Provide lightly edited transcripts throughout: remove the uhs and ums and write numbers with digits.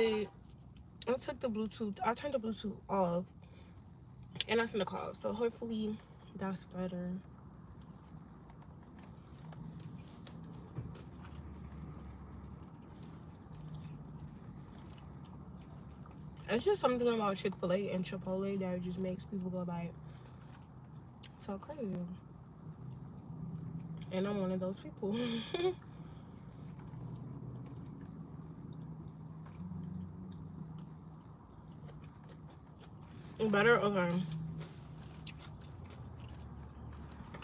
it. I took the Bluetooth. I turned the Bluetooth off, and I sent the call. So hopefully that's better. It's just something about Chick-fil-A and Chipotle that just makes people go like so crazy. And I'm one of those people. Better, okay.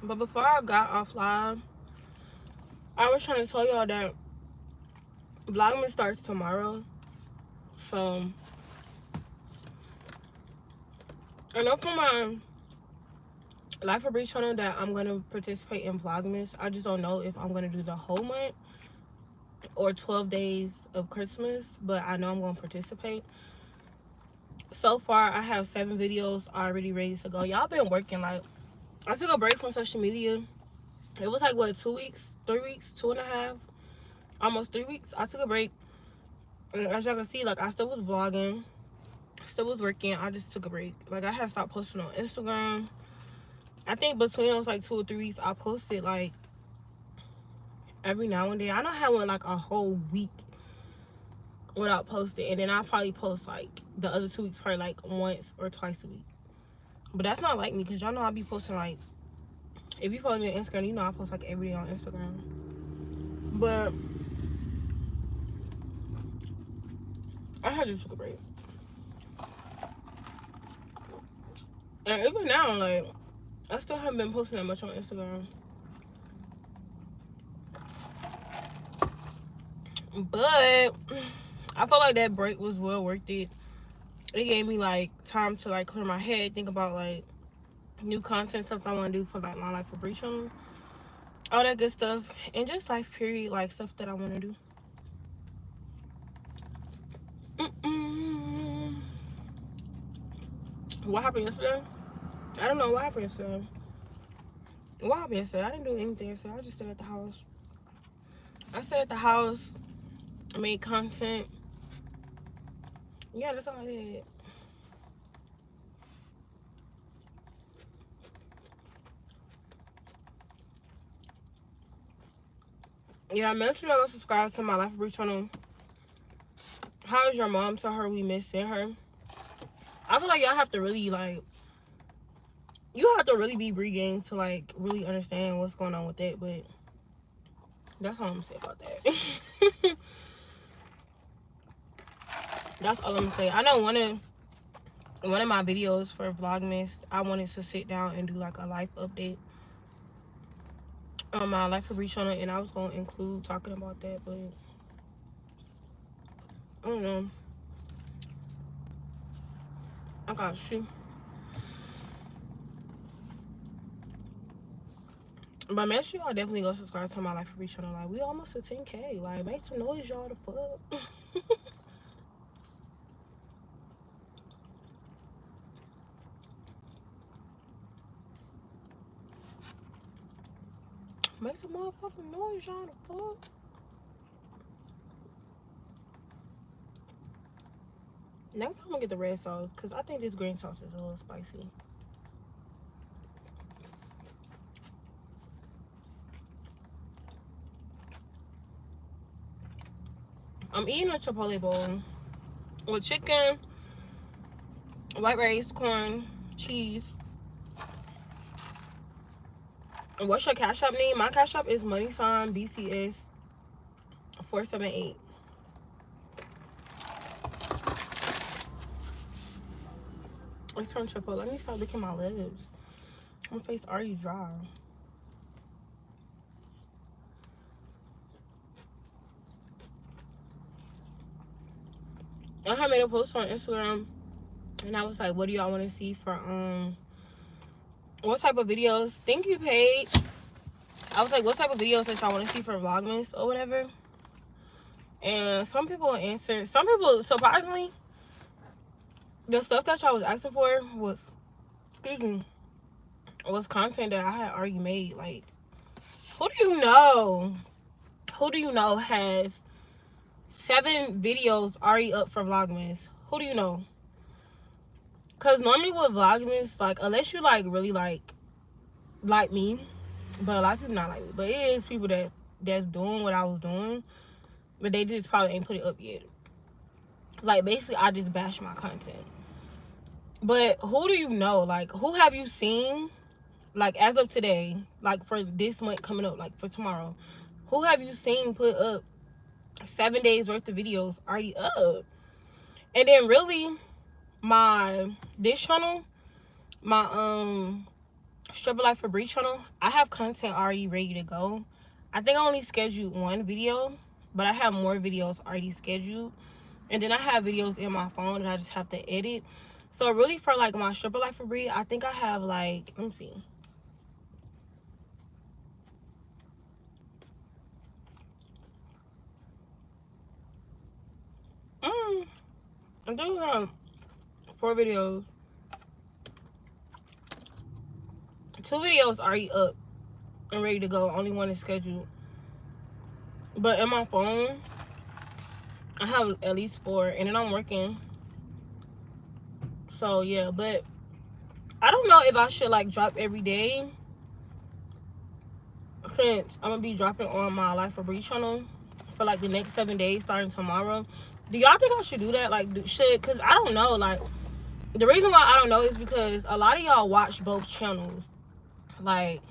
But before I got off live, I was trying to tell y'all that Vlogmas starts tomorrow. So I know for my Life of Bre channel that I'm gonna participate in Vlogmas. I just don't know if I'm gonna do the whole month or 12 days of Christmas, but I know I'm gonna participate. So far, I have 7 videos already ready to go. Y'all been working. Like, I took a break from social media. It was like, what, 2 weeks, 3 weeks, 2.5, almost 3 weeks. I took a break, and as y'all can see, like, I still was vlogging, still was working. I just took a break. Like, I had stopped posting on Instagram. I think between those like 2 or 3 weeks, I posted like every now and then. I don't have one like a whole week without posting, and then I'll probably post like the other 2 weeks probably like once or twice a week. But that's not like me, because y'all know I be posting like, if you follow me on Instagram, you know I post like every day on Instagram. But I had to take a break. And even now, like, I still haven't been posting that much on Instagram. But I felt like that break was well worth it. It gave me like time to like clear my head, think about like new content, stuff I want to do for like my Life of Bre channel, all that good stuff, and just life period, like stuff that I want to do. What happened yesterday? I don't know what happened yesterday. What happened yesterday? I didn't do anything yesterday. I just stayed at the house. I stayed at the house. I made content. Yeah, that's all I did. Yeah, make sure y'all go subscribe to my Life of Bre channel. How is your mom? Tell her we missing her. I feel like y'all have to really like, you have to really be Bre gang to like really understand what's going on with that. But that's all I'm gonna say about that. That's all I'm gonna say. I know one of my videos for Vlogmas, I wanted to sit down and do like a life update on my Life of Bre channel, and I was gonna include talking about that, but I don't know. I got you. But make sure y'all definitely go subscribe to my Life of Bre channel. Like, we almost at 10K. Like, make some noise, y'all, the fuck. Make some motherfucking noise, y'all, the fuck. Next time I'm gonna get the red sauce, because I think this green sauce is a little spicy. I'm eating a Chipotle bowl with chicken, white rice, corn, cheese. And what's your Cash App name? My Cash App is money sign BCS 478. Let's turn Chipotle. Let me start licking my lips. My face already dry. I had made a post on Instagram, and I was like, what do y'all want to see for what type of videos? Thank you, Paige. I was like, what type of videos that y'all want to see for Vlogmas or whatever? And some people answered. Some people, surprisingly, the stuff that y'all was asking for was, excuse me, was content that I had already made. Like, who do you know? Who do you know has 7 videos already up for Vlogmas. Who do you know? Because normally with Vlogmas, like, unless you, like, really, like me, but a lot of people not like me. But it is people that's doing what I was doing, but they just probably ain't put it up yet. Like, basically, I just bash my content. But who do you know? Like, who have you seen, like, as of today, like, for this month coming up, like, for tomorrow, who have you seen put up 7 days worth of videos already up? And then really, this channel, my Struggle Life for Bre channel, I have content already ready to go. I think I only scheduled 1 video, but I have more videos already scheduled. And then I have videos in my phone that I just have to edit. So really, for like my Struggle Life for Bre, I think I have, like, let me see. I think I have 4 videos. 2 videos already up and ready to go. Only 1 is scheduled. But in my phone, I have at least 4, and then I'm working. So yeah, but I don't know if I should, like, drop every day, since I'm gonna be dropping on my Life of Bre channel for like the next 7 days starting tomorrow. Do y'all think I should do that? Like, because I don't know. Like, the reason why I don't know is because a lot of y'all watch both channels. Like,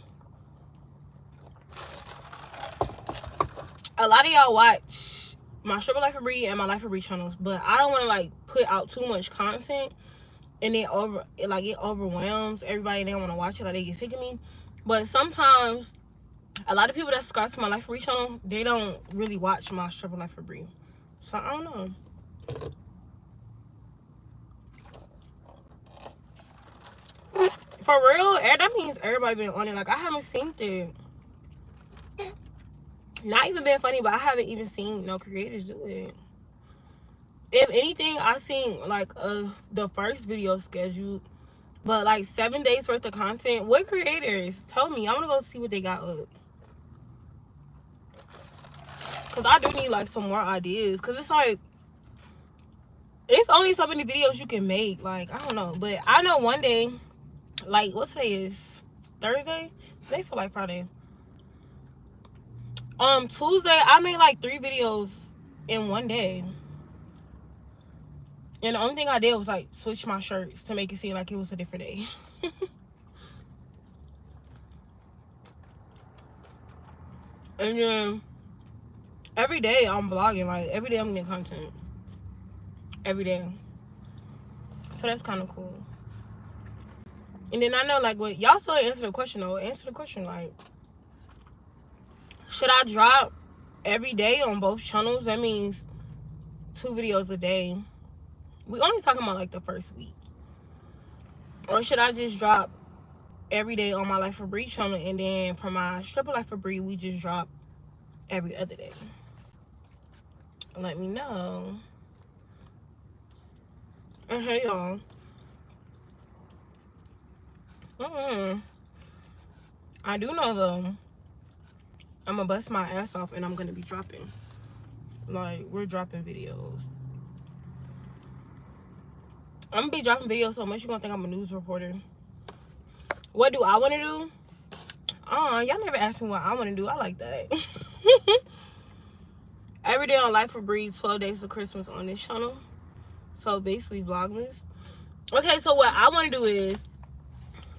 a lot of y'all watch my Struggle Life of Bre and my Life of Bre channels, but I don't want to, like, put out too much content and then it overwhelms everybody. They don't want to watch it, like, they get sick of me. But sometimes a lot of people that subscribe to my Life of Bre channel, they don't really watch my Struggle Life of Bre. So I don't know. For real, that means everybody been on it. Like, I haven't seen it. Not even been funny, but I haven't even seen no creators do it. If anything, I seen, like, the first video scheduled, but like 7 days worth of content. What creators? Tell me. I want to go see what they got up. Cause I do need, like, some more ideas. Cause it's like, it's only so many videos you can make. Like, I don't know, but I know one day, like, what today is? Thursday? Today feel like Friday. Tuesday, I made like 3 videos in one day. And the only thing I did was, like, switch my shirts to make it seem like it was a different day. And then every day I'm vlogging. Like, every day I'm getting content. Every day. So that's kind of cool. And then I know, like, what y'all still answer the question, though. Answer the question, like, should I drop every day on both channels? That means 2 videos a day. We only talking about, like, the first week. Or should I just drop every day on my Life of Bre channel, and then for my Struggle Life of Bre, we just drop every other day? Let me know. And hey, y'all. I do know, though, I'm gonna bust my ass off and I'm gonna be dropping. Like, we're dropping videos. I'm gonna be dropping videos so much you're gonna think I'm a news reporter. What do I want to do? Y'all never asked me what I want to do. I like that. Every day on Life of Bre, 12 days of Christmas on this channel. So basically Vlogmas. Okay, so what I want to do is,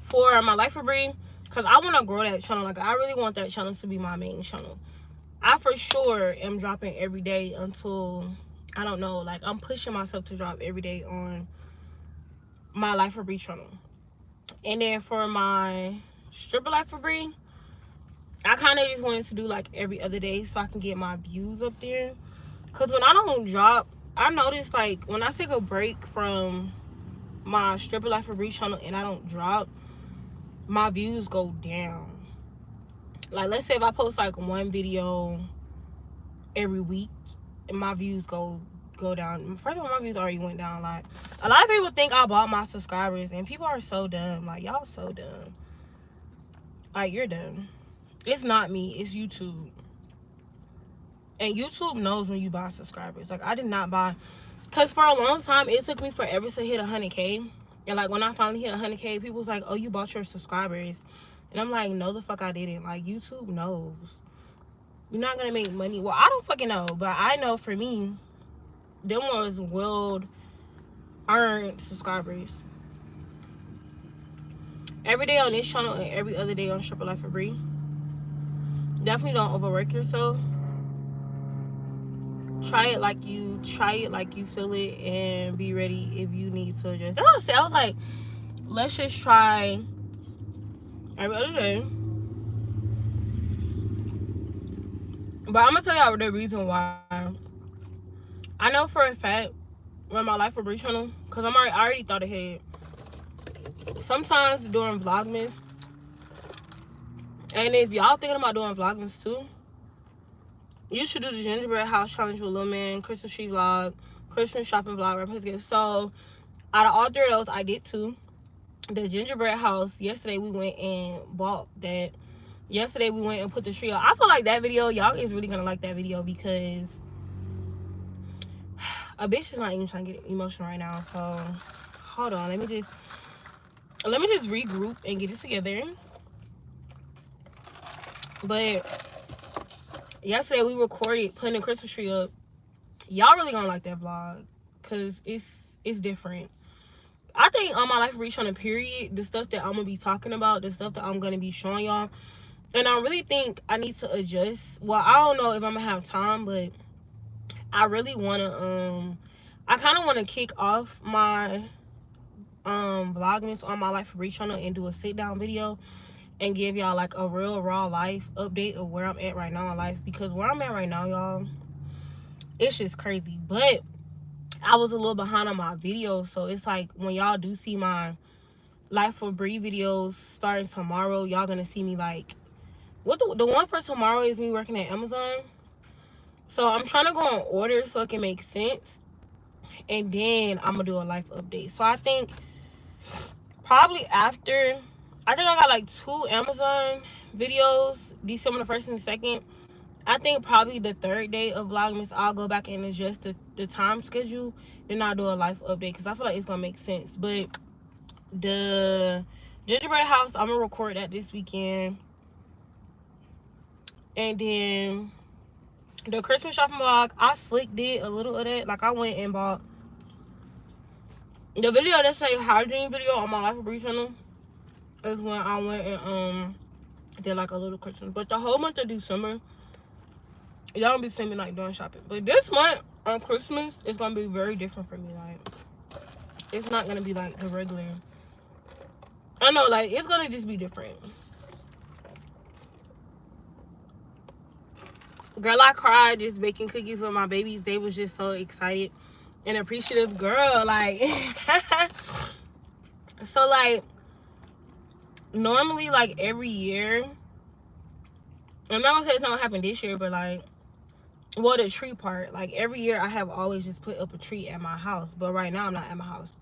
for my Life of Bre, because I want to grow that channel. Like, I really want that channel to be my main channel. I for sure am dropping every day until, I don't know, like, I'm pushing myself to drop every day on my Life of Bre channel. And then for my Stripper Life of Bre, I kind of just wanted to do, like, every other day so I can get my views up there. Because when I don't drop, I notice, like, when I take a break from my Stripper Life of Bre channel and I don't drop, my views go down. Like, let's say if I post, like, 1 video every week and my views go down. First of all, my views already went down a lot. A lot of people think I bought my subscribers, and people are so dumb. Like, y'all so dumb. Like, you're dumb. It's not me. It's YouTube. And YouTube knows when you buy subscribers. Like, I did not buy, because for a long time it took me forever to hit 100K. And like when I finally hit 100K, people was like, oh, you bought your subscribers. And I'm like, no, the fuck I didn't. Like, YouTube knows you're not gonna make money. Well, I don't fucking know, but I know for me, them was well earned subscribers. Every day on this channel and every other day on Life of Bre. Definitely don't overwork yourself. Try it like you feel it, and be ready if you need to adjust. That's what I said. I was like, let's just try every other day. But I'm gonna tell y'all the reason why. I know for a fact on my Life of Bre channel, because I already thought ahead. Sometimes during Vlogmas, and if y'all thinking about doing Vlogmas too, you should do the gingerbread house challenge with Lil Man, Christmas tree vlog, Christmas shopping vlog, wrap his gifts. So out of all three of those, I did two. The gingerbread house, yesterday we went and bought that. Yesterday we went and put the tree up. I feel like that video, y'all is really gonna like that video, because a bitch is not even trying to get emotional right now. So hold on, let me just regroup and get it together. But yesterday we recorded putting the Christmas tree up. Y'all really gonna like that vlog, because it's different. I think on my Life of Bre channel, period, the stuff that I'm gonna be talking about, the stuff that I'm gonna be showing y'all, and I really think I need to adjust. Well, I don't know if I'm gonna have time, but I really wanna I kind of want to kick off my Vlogmas on my Life of Bre channel and do a sit down video and give y'all like a real raw life update of where I'm at right now in life, because where I'm at right now, y'all, it's just crazy. But I was a little behind on my videos, so it's like when y'all do see my Life of Bre videos starting tomorrow, y'all gonna see me like, what the one for tomorrow is me working at Amazon. So I'm trying to go on order so it can make sense, and then I'm gonna do a life update. So I think probably after, I think I got like 2 Amazon videos, December the 1st and the 2nd. I think probably the 3rd day of Vlogmas, I'll go back and adjust the time schedule. Then I'll do a life update, because I feel like it's going to make sense. But the gingerbread house, I'm going to record that this weekend. And then the Christmas shopping vlog, I slick did a little of that. Like, I went and bought the video that say hygiene video on my Life of Bre channel. Is when I went and did like a little Christmas. But the whole month of December, y'all gonna be seeing me like doing shopping. But this month on Christmas, it's gonna be very different for me. Like, it's not gonna be like the regular. I know, like, it's gonna just be different. Girl, I cried just baking cookies with my babies. They was just so excited and appreciative. Girl, like so like normally, like, every year, I'm not gonna say it's not gonna happen this year, but like, well, the tree part, like, every year I have always just put up a tree at my house, but right now I'm not at my house.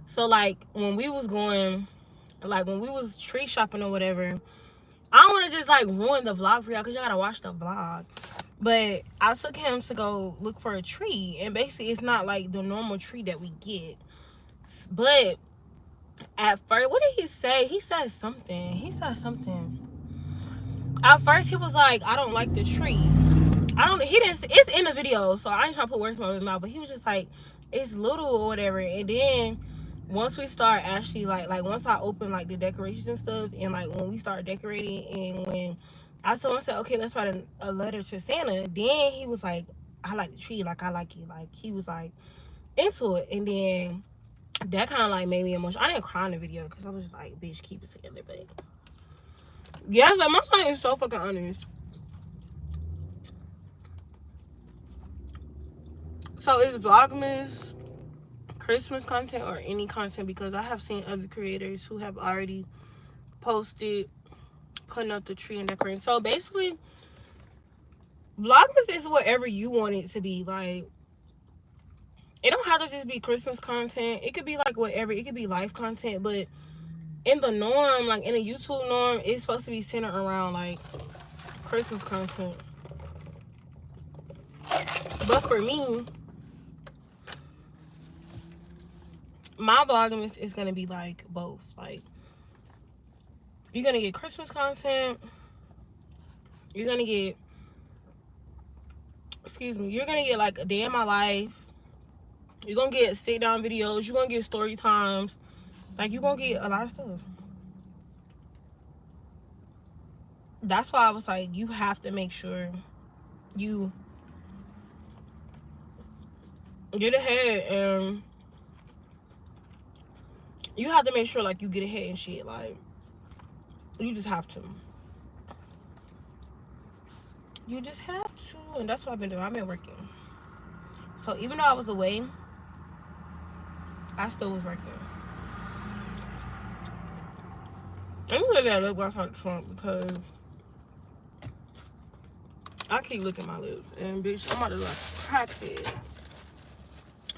So like when we was tree shopping or whatever, I don't want to just like ruin the vlog for y'all, because y'all gotta watch the vlog. But I took him to go look for a tree, and basically it's not like the normal tree that we get. But at first, what did he say? He said something. At first he was like, I don't like the tree. It's in the video, so I ain't trying to put words in my mouth, but he was just like, it's little or whatever. And then once we start actually like once I open like the decorations and stuff, and like when we start decorating, and when I told him, I said, okay, let's write a letter to Santa, then he was like, I like the tree, like, I like it. Like, he was like into it. And then that kind of like made me emotional. I didn't cry in the video, because I was just like, bitch, keep it together. But yeah, like, my son is so fucking honest. So it's Vlogmas, Christmas content, or any content, because I have seen other creators who have already posted putting up the tree and decorating. So basically, Vlogmas is whatever you want it to be. Like, it don't have to just be Christmas content. It could be like whatever. It could be life content, but in the norm, like in the YouTube norm, it's supposed to be centered around like Christmas content. But for me, my vlogmas is gonna be like both. Like, you're gonna get Christmas content. You're gonna get, you're gonna get like a day in my life. You're gonna get sit down videos. You're gonna get story times. Like, you're gonna get a lot of stuff. That's why I was like, you have to make sure you get ahead, and you have to make sure like you get ahead and shit. Like, you just have to. You just have to. And that's what I've been doing. I've been working. So even though I was away, I still was working. Let me look at that lip gloss on Trump, because I keep looking at my lips. And bitch, I'm about to like crack it.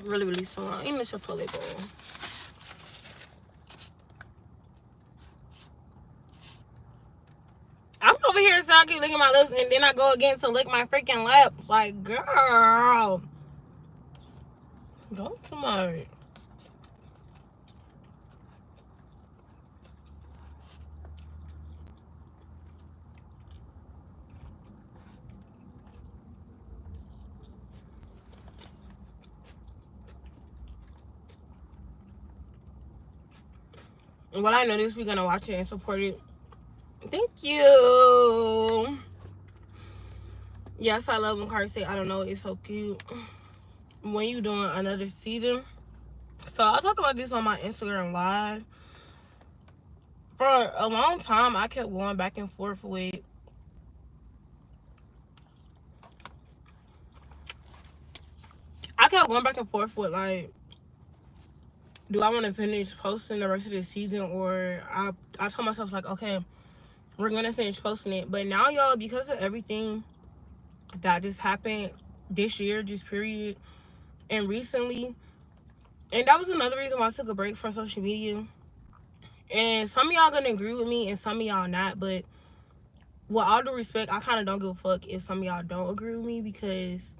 Really, really soon. Even the toilet bowl. I'm over here, so I keep licking my lips, and then I go again to lick my freaking lips. Like, girl, don't too much. Well, I know this, we're gonna watch it and support it. Thank you. Yes, I love when Cardi say, I don't know, it's so cute. When you doing another season. So I talked about this on my Instagram live. For a long time, I kept going back and forth with like, do I want to finish posting the rest of the season, or I told myself like, okay, we're gonna finish posting it. But now, y'all, because of everything that just happened this year, just period, and recently, and that was another reason why I took a break from social media. And some of y'all gonna agree with me, and some of y'all not. But with all due respect, I kind of don't give a fuck if some of y'all don't agree with me, because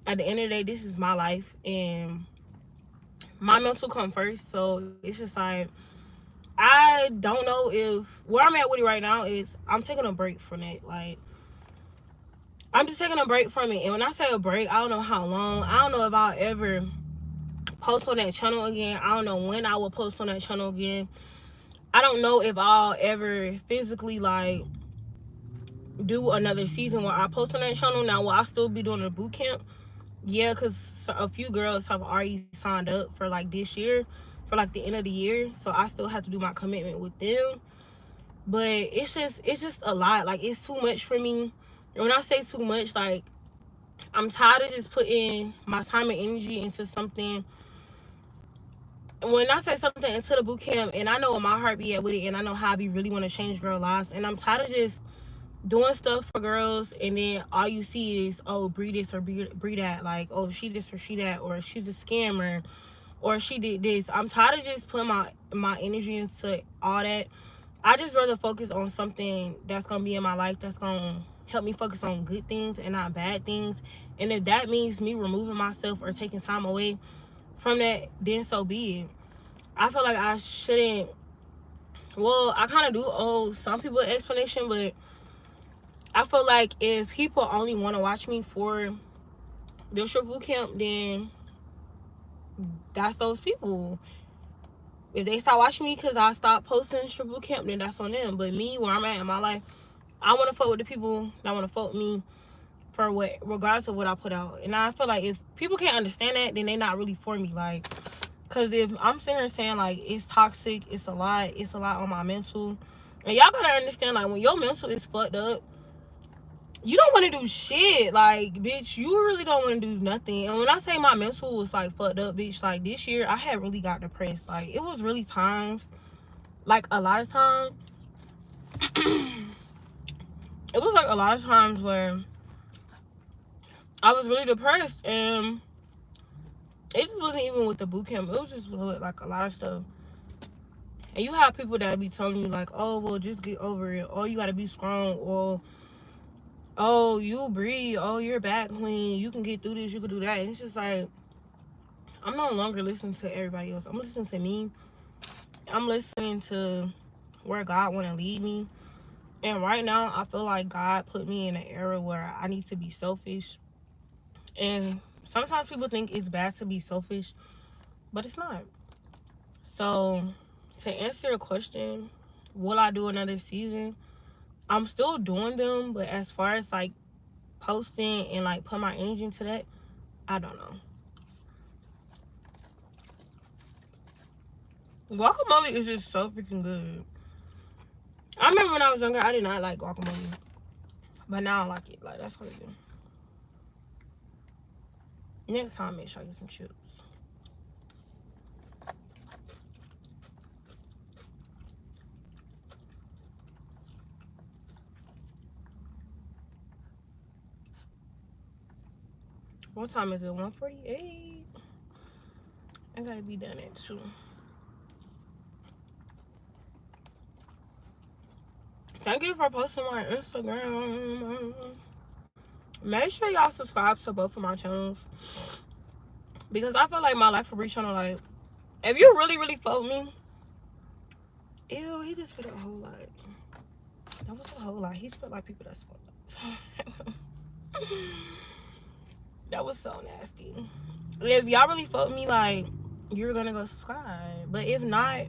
at the end of the day, this is my life, and my mental come first. So it's just like, I don't know if where I'm at with it right now is I'm taking a break from it. Like, I'm just taking a break from it. And when I say a break, I don't know how long. I don't know if I'll ever post on that channel again. I don't know when I will post on that channel again. I don't know if I'll ever physically like do another season where I post on that channel. Now, will I still be doing a boot camp? Yeah, because a few girls have already signed up for like this year, for like the end of the year. So I still have to do my commitment with them. But it's just a lot. Like, it's too much for me. And when I say too much, like, I'm tired of just putting my time and energy into something. When I say something into the boot camp, and I know what my heart be at with it, and I know how I be really want to change girl lives, and I'm tired of just doing stuff for girls, and then all you see is, oh, Bre this or Bre that. Like, oh, she this or she that, or she's a scammer, or she did this. I'm tired of just putting my energy into all that. I just rather focus on something that's gonna be in my life, that's gonna help me focus on good things and not bad things. And if that means me removing myself or taking time away from that, then so be it. I feel like I shouldn't. Well, I kind of do owe some people an explanation, but I feel like if people only want to watch me for the strip boot camp, then that's those people. If they start watching me because I stopped posting strip boot camp, then that's on them. But me, where I'm at in my life, I want to fuck with the people that want to fuck with me for what, regardless of what I put out. And I feel like if people can't understand that, then they not really for me. Like, because if I'm sitting here saying like it's toxic, it's a lot on my mental, and y'all gotta understand, like, when your mental is fucked up, you don't want to do shit. Like, bitch, you really don't want to do nothing. And when I say my mental was like fucked up, bitch, like this year I had really got depressed. Like, it was really times, like a lot of times, it was like a lot of times where I was really depressed, and it just wasn't even with the boot camp. It was just with like a lot of stuff. And you have people that be telling you like, oh, well, just get over it, or you gotta be strong, or oh, you Bre, oh, you're back queen, you can get through this, you can do that. And it's just like, I'm no longer listening to everybody else. I'm listening to me. I'm listening to where God want to lead me. And right now, I feel like God put me in an era where I need to be selfish. And sometimes people think it's bad to be selfish, but it's not. So, to answer your question, will I do another season? I'm still doing them, but as far as like posting and like put my energy into that, I don't know. Guacamole is just so freaking good. I remember when I was younger, I did not like guacamole, but now I like it. Like, that's crazy. Next time, make sure I get some chips. What time is it? 1:48. I gotta be done at 2. Thank you for posting my Instagram. Make sure y'all subscribe to both of my channels, because I feel like my Life of Bre channel, like, if you really, really fuck me, ew, he just spit a whole lot. That was a whole lot. He spit like people that spit. That was so nasty. If y'all really fuck me, like, you're gonna go subscribe. But if not,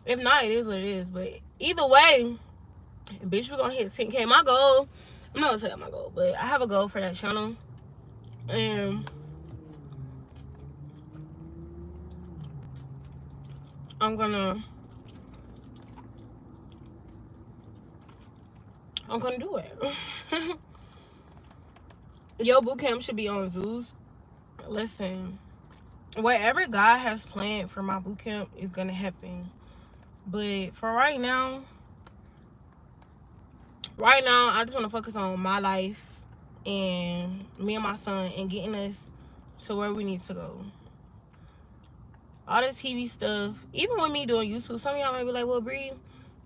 it is what it is. But either way, bitch, we're gonna hit 10K. My goal, I'm not gonna tell you my goal, but I have a goal for that channel. And I'm gonna do it. Your boot camp should be on Zeus. Listen, whatever God has planned for my boot camp is gonna happen. But for right now, I just want to focus on my life and me and my son and getting us to where we need to go. All this TV stuff, even with me doing YouTube, some of y'all might be like, well, Bre,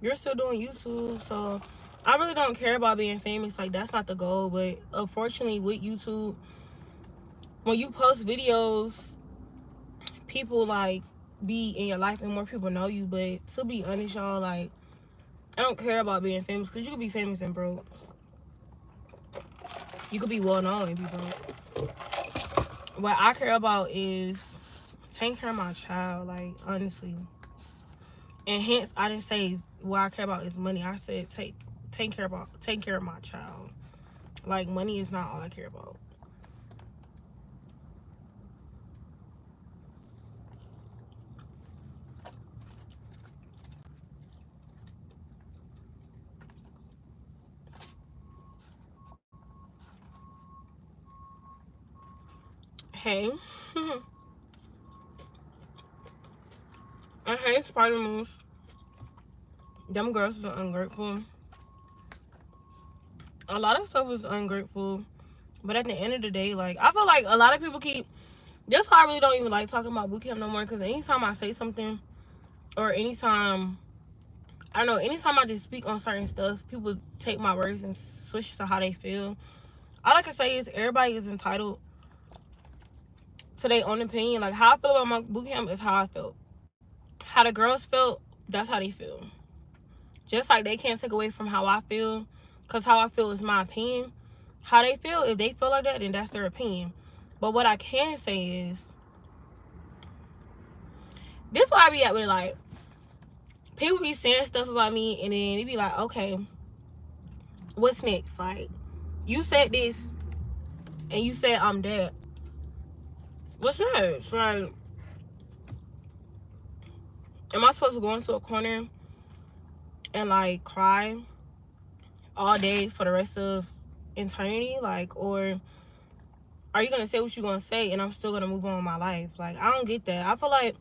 you're still doing YouTube, so I really don't care about being famous. Like, that's not the goal. But unfortunately, with YouTube, when you post videos, people like be in your life and more people know you. But to be honest, y'all, like, I don't care about being famous, because you could be famous and broke. You could be well known and be broke. What I care about is taking care of my child, like, honestly. And hence, I didn't say what I care about is money. I said take care of my child. Like, money is not all I care about. Hey. I hate spider moves. Them girls are ungrateful. A lot of stuff is ungrateful. But at the end of the day, like, I feel like a lot of people keep... That's why I really don't even like talking about boot camp no more. Because anytime I say something, or anytime... I don't know, anytime I just speak on certain stuff, people take my words and switch to how they feel. All I can say is everybody is entitled to their own opinion. Like, how I feel about my boot camp is how I felt. How the girls felt, that's how they feel. Just like they can't take away from how I feel, because how I feel is my opinion. How they feel, if they feel like that, then that's their opinion. But what I can say is, this why I be at with, like, people be saying stuff about me, and then they be like, okay, what's next? Like, you said this, and you said I'm dead. What's next? Like, am I supposed to go into a corner and, like, cry all day for the rest of eternity? Like, or are you gonna say what you're gonna say and I'm still gonna move on with my life? Like, I don't get that. I feel like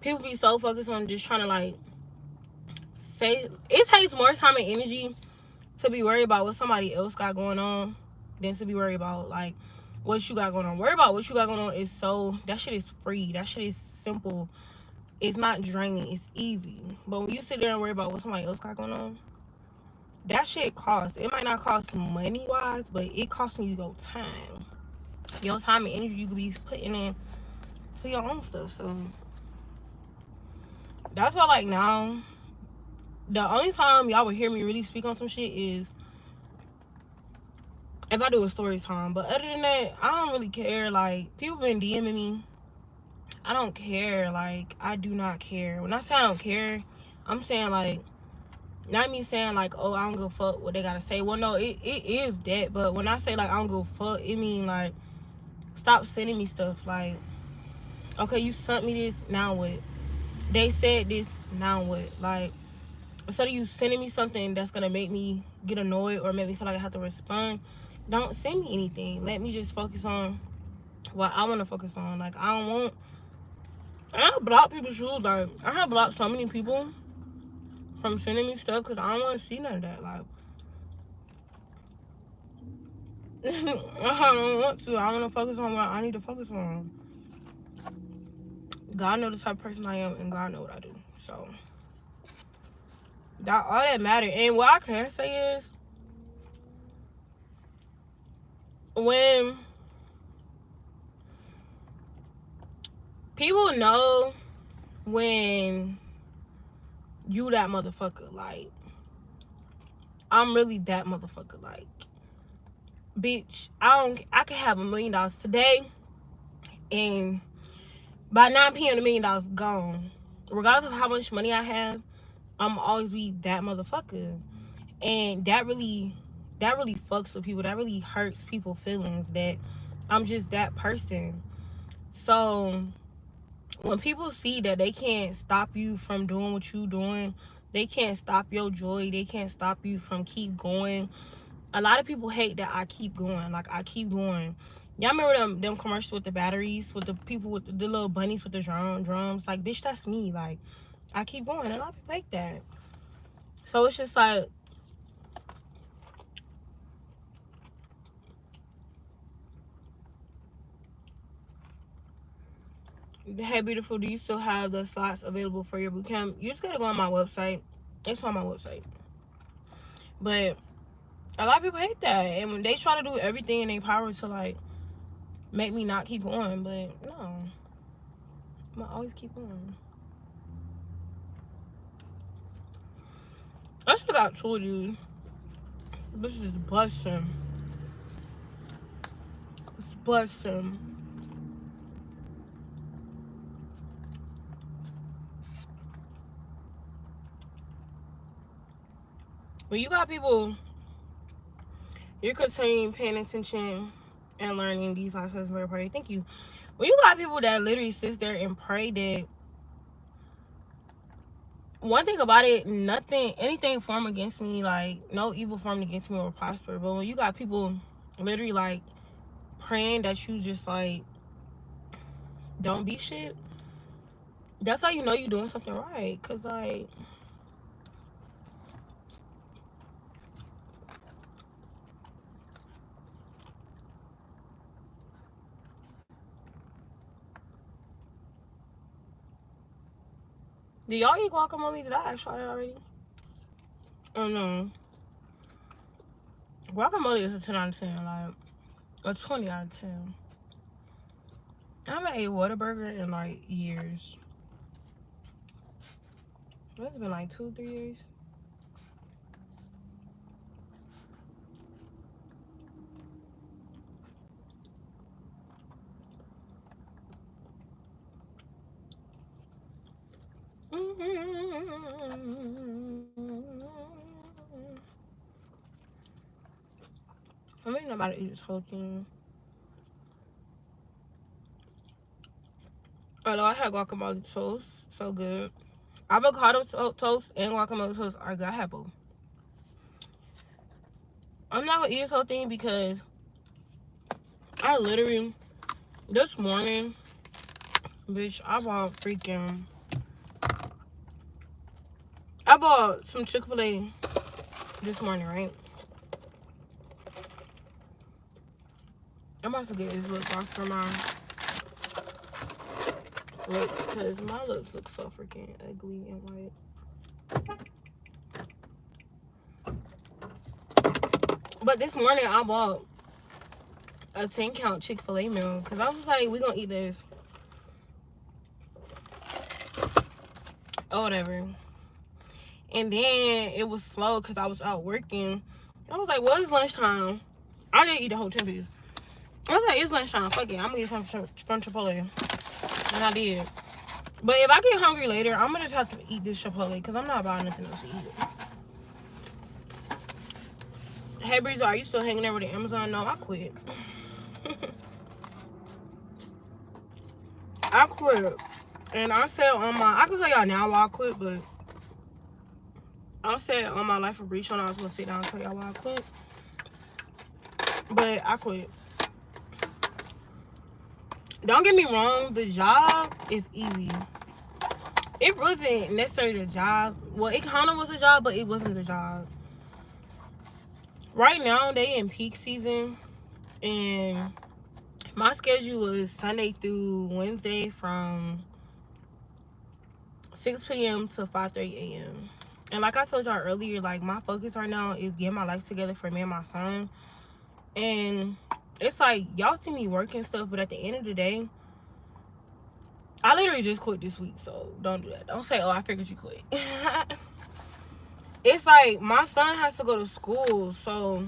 people be so focused on just trying to, like, say... It takes more time and energy to be worried about what somebody else got going on than to be worried about, like, what you got going on. Worry about what you got going on is so... That shit is free. That shit is simple. It's not draining. It's easy. But when you sit there and worry about what somebody else got going on, that shit costs. It might not cost money wise, but it costs you your time. Your time and energy you could be putting in to your own stuff. So that's why, like, now, the only time y'all would hear me really speak on some shit is if I do a story time. But other than that, I don't really care. Like, people been DMing me. I don't care. Like, I do not care. When I say I don't care, I'm saying, like, not me saying, like, oh, I don't give a fuck what they gotta say. Well, no, it is that. But when I say, like, I don't give a fuck, it mean, like, stop sending me stuff. Like, okay, you sent me this, now what? They said this, now what? Like, instead of you sending me something that's gonna make me get annoyed or make me feel like I have to respond, don't send me anything. Let me just focus on what I want to focus on. Like, I don't want. I block people's shoes. Like, I have blocked so many people from sending me stuff because I don't want to see none of that. Like, I don't want to. I want to focus on what I need to focus on. God know the type of person I am, and God know what I do. So that all that matter. And what I can say is, when people know when you that motherfucker, like, I'm really that motherfucker. Like, bitch, I could have $1,000,000 today, and by 9 p.m. $1,000,000 gone. Regardless of how much money I have, I'm always be that motherfucker. And that really fucks with people. That really hurts people's feelings that I'm just that person. So when people see that they can't stop you from doing what you doing, they can't stop your joy, they can't stop you from keep going. A lot of people hate that I keep going. Like, I keep going. Y'all remember them commercials with the batteries, with the people with the little bunnies with the drums? Like, bitch, that's me. Like, I keep going. And a lot of people like that. So it's just like, hey, beautiful, do you still have the slots available for your boot camp? You just gotta go on my website. It's on my website. But a lot of people hate that. And when they try to do everything in their power to, like, make me not keep going. But no. I'm gonna always keep going. I should have told you. This is busting. It's busting. When you got people, you're continuing paying attention and learning these lessons very pray. Thank you. When you got people that literally sits there and pray that, one thing about it, anything formed against me, like, no evil formed against me will prosper. But when you got people literally, like, praying that you just, like, don't be shit, that's how you know you're doing something right. Because, like, do y'all eat guacamole? Did I try that already? Oh, no. Guacamole is a 10 out of 10. Like, a 20 out of 10. I haven't ate Whataburger in, like, years. It's been, like, 2-3 years. I'm really not about to eat this whole thing. Although I had guacamole toast, so good. Avocado toast and guacamole toast are good. I have both. I'm not gonna eat this whole thing because I literally, this morning, bitch, I bought some Chick-fil-A this morning, right? I'm about to get this lip gloss for my lips because my lips look so freaking ugly and white. But this morning I bought a 10-count Chick-fil-A meal because I was like, we gonna eat this or whatever. And then it was slow because I was out working. I was like, well, it's lunchtime. I didn't eat the whole 10 piece. I was like, it's lunchtime. Fuck it. I'm gonna get some from Chipotle. And I did. But if I get hungry later, I'm gonna just have to eat this Chipotle because I'm not buying nothing else to eat. Hey, Breezy, are you still hanging there with the Amazon? No, I quit. I quit. And I said on my, I can tell y'all now why I quit, but I said on my Life of Bre show I was gonna sit down and tell y'all why I quit. But I quit. Don't get me wrong, the job is easy. It wasn't necessarily the job. Well, it kind of was a job, but it wasn't the job. Right now, they in peak season, and my schedule was Sunday through Wednesday from 6 p.m. to 5:30 a.m. And like I told y'all earlier, like, my focus right now is getting my life together for me and my son. And it's like, y'all see me working stuff, but at the end of the day, I literally just quit this week, so don't do that. Don't say, oh, I figured you quit. It's like, my son has to go to school, so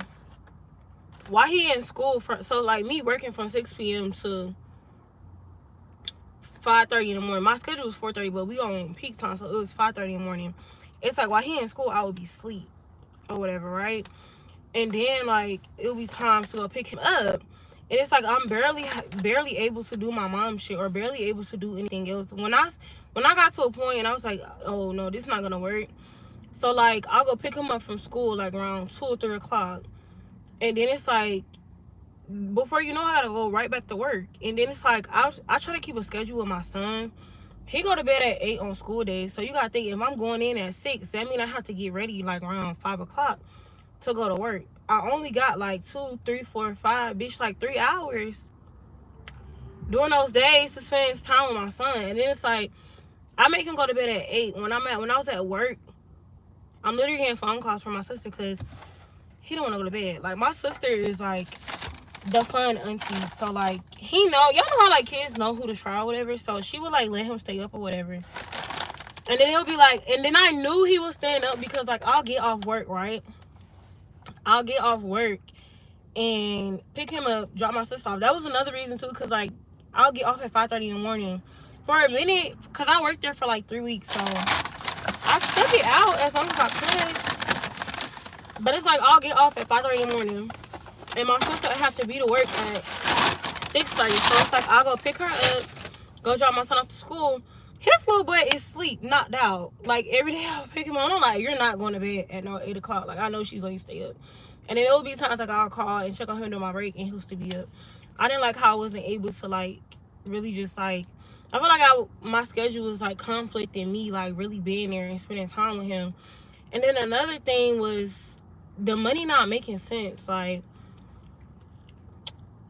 while he in school, so like me working from 6 p.m. to 5:30 in the morning. My schedule was 4:30, but we on peak time, so it was 5:30 in the morning. It's like, while he in school, I would be asleep or whatever, right? And then, like, it would be time to go pick him up. And it's like, I'm barely able to do my mom shit or barely able to do anything else. When I got to a point and I was like, oh, no, this is not going to work. So, like, I'll go pick him up from school, like, around 2 or 3 o'clock. And then it's like, before you know, I got to go right back to work. And then it's like, I try to keep a schedule with my son. He go to bed at 8 on school days. So, you got to think, if I'm going in at 6, that means I have to get ready, like, around 5 o'clock to go to work. I only got like 2, 3, 4, 5, bitch, like 3 hours during those days to spend time with my son. And then it's like, I make him go to bed at 8. When I was at work, I'm literally getting phone calls from my sister because he don't want to go to bed. Like, my sister is like the fun auntie. So, like, he know, y'all know how, like, kids know who to try or whatever. So she would, like, let him stay up or whatever. And then he'll be like, and then I knew he was staying up because, like, I'll get off work, right? I'll get off work and pick him up, drop my sister off. That was another reason, too, because, like, I'll get off at 5:30 in the morning. For a minute, because I worked there for, like, 3 weeks, so I stuck it out as long as I could. But it's like, I'll get off at 5:30 in the morning, and my sister would have to be to work at 6:30. So it's like, I'll go pick her up, go drop my son off to school. His little boy is asleep, knocked out. Like, every day I'll pick him up. I'm like, you're not going to bed at no 8 o'clock. Like, I know she's going to stay up. And then there will be times, like, I'll call and check on him during my break, and he'll still be up. I didn't like how I wasn't able to, like, really just, like, I feel like my schedule was, like, conflicting me, like, really being there and spending time with him. And then another thing was the money not making sense. Like,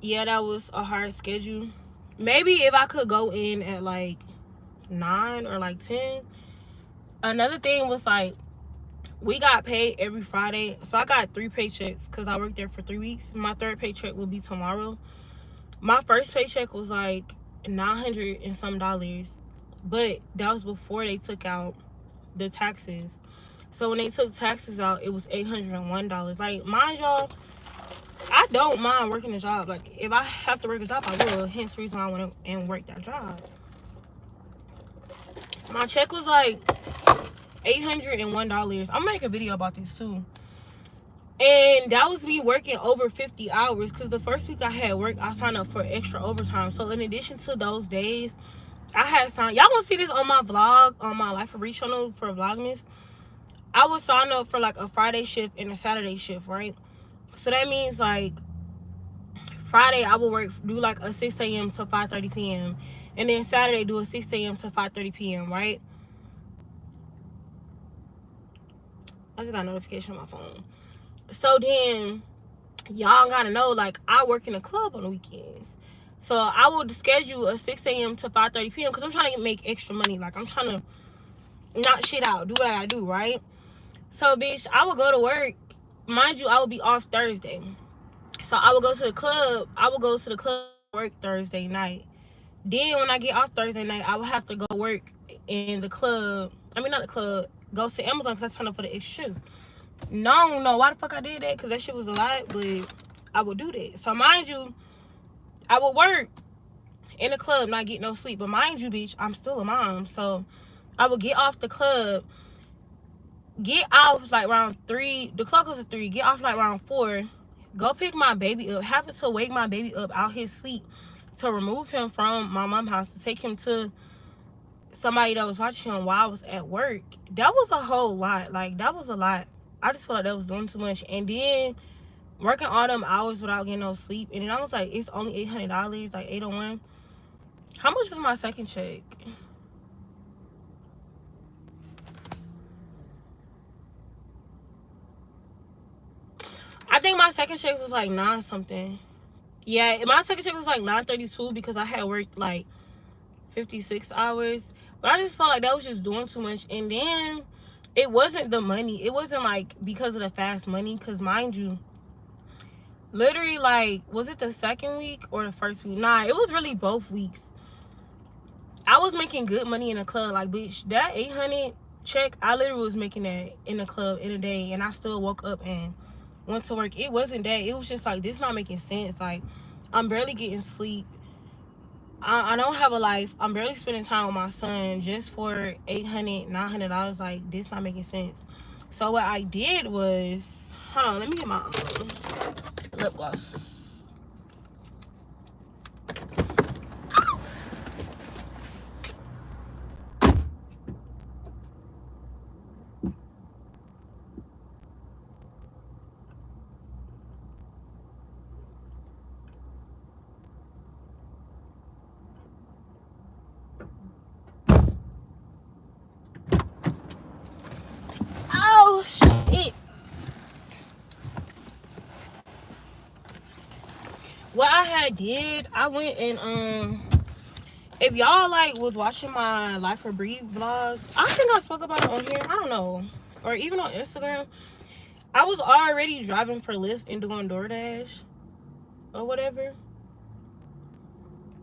yeah, that was a hard schedule. Maybe if I could go in at, like, 9 or, like, 10. Another thing was, like, we got paid every Friday. So I got 3 paychecks because I worked there for 3 weeks. My 3rd paycheck will be tomorrow. My first paycheck was, like, $900 and some dollars. But that was before they took out the taxes. So when they took taxes out, it was $801. Like, mind y'all, I don't mind working a job. Like, if I have to work a job, I will. Hence the reason why I went and worked that job. My check was like $801. I'm gonna make a video about this too. And that was me working over 50 hours because the first week I had work, I signed up for extra overtime. So in addition to those days, I had signed, y'all gonna see this on my vlog, on my Life of Bre channel for Vlogmas. I was signed up for like a Friday shift and a Saturday shift, right? So that means like Friday I will do like a 6 a.m. to 5:30 p.m. And then Saturday do a 6 a.m. to 5:30 p.m., right? I just got a notification on my phone. So then, y'all gotta know, like, I work in a club on the weekends. So I will schedule a 6 a.m. to 5:30 p.m. because I'm trying to make extra money. Like, I'm trying to knock shit out, do what I gotta do, right? So, bitch, I would go to work mind you, I would be off Thursday. So I would go to the club. I would go to the club work Thursday night. Then when I get off Thursday night, I would have to go work in the club. I mean, not the club. Go to Amazon because I signed up for the extra shoe. No, why the fuck I did that? Because that shit was a lot, but I would do that. So mind you, I would work in the club, not get no sleep. But mind you, bitch, I'm still a mom. So I would get off the club, get off like around 3. The clock was at 3. Get off like around 4. Go pick my baby up. Having to wake my baby up out his sleep to remove him from my mom's house to take him to somebody that was watching him while I was at work. That was a whole lot. Like, that was a lot. I just feel like that was doing too much. And then working all them hours without getting no sleep. And then I was like, it's only $800, like 801. How much was my second check? I think my second check was like 9 something. Yeah, my second check was like 932 because I had worked like 56 hours. But I just felt like that was just doing too much. And then it wasn't the money. It wasn't like because of the fast money. Because mind you, literally, like, was it the second week or the first week? Nah, it was really both weeks. I was making good money in the club. Like, bitch, that 800 check, I literally was making that in the club in a day. And I still woke up and went to work. It wasn't that. It was just like, this not making sense. Like, I'm barely getting sleep. I don't have a life. I'm barely spending time with my son just for $800, $900. Like, this not making sense. So what I did was, hold on, let me get my lip gloss. Oh shit! What I had did, I went and if y'all like was watching my Life of Bre vlogs, I think I spoke about it on here. I don't know, or even on Instagram. I was already driving for Lyft and doing DoorDash or whatever.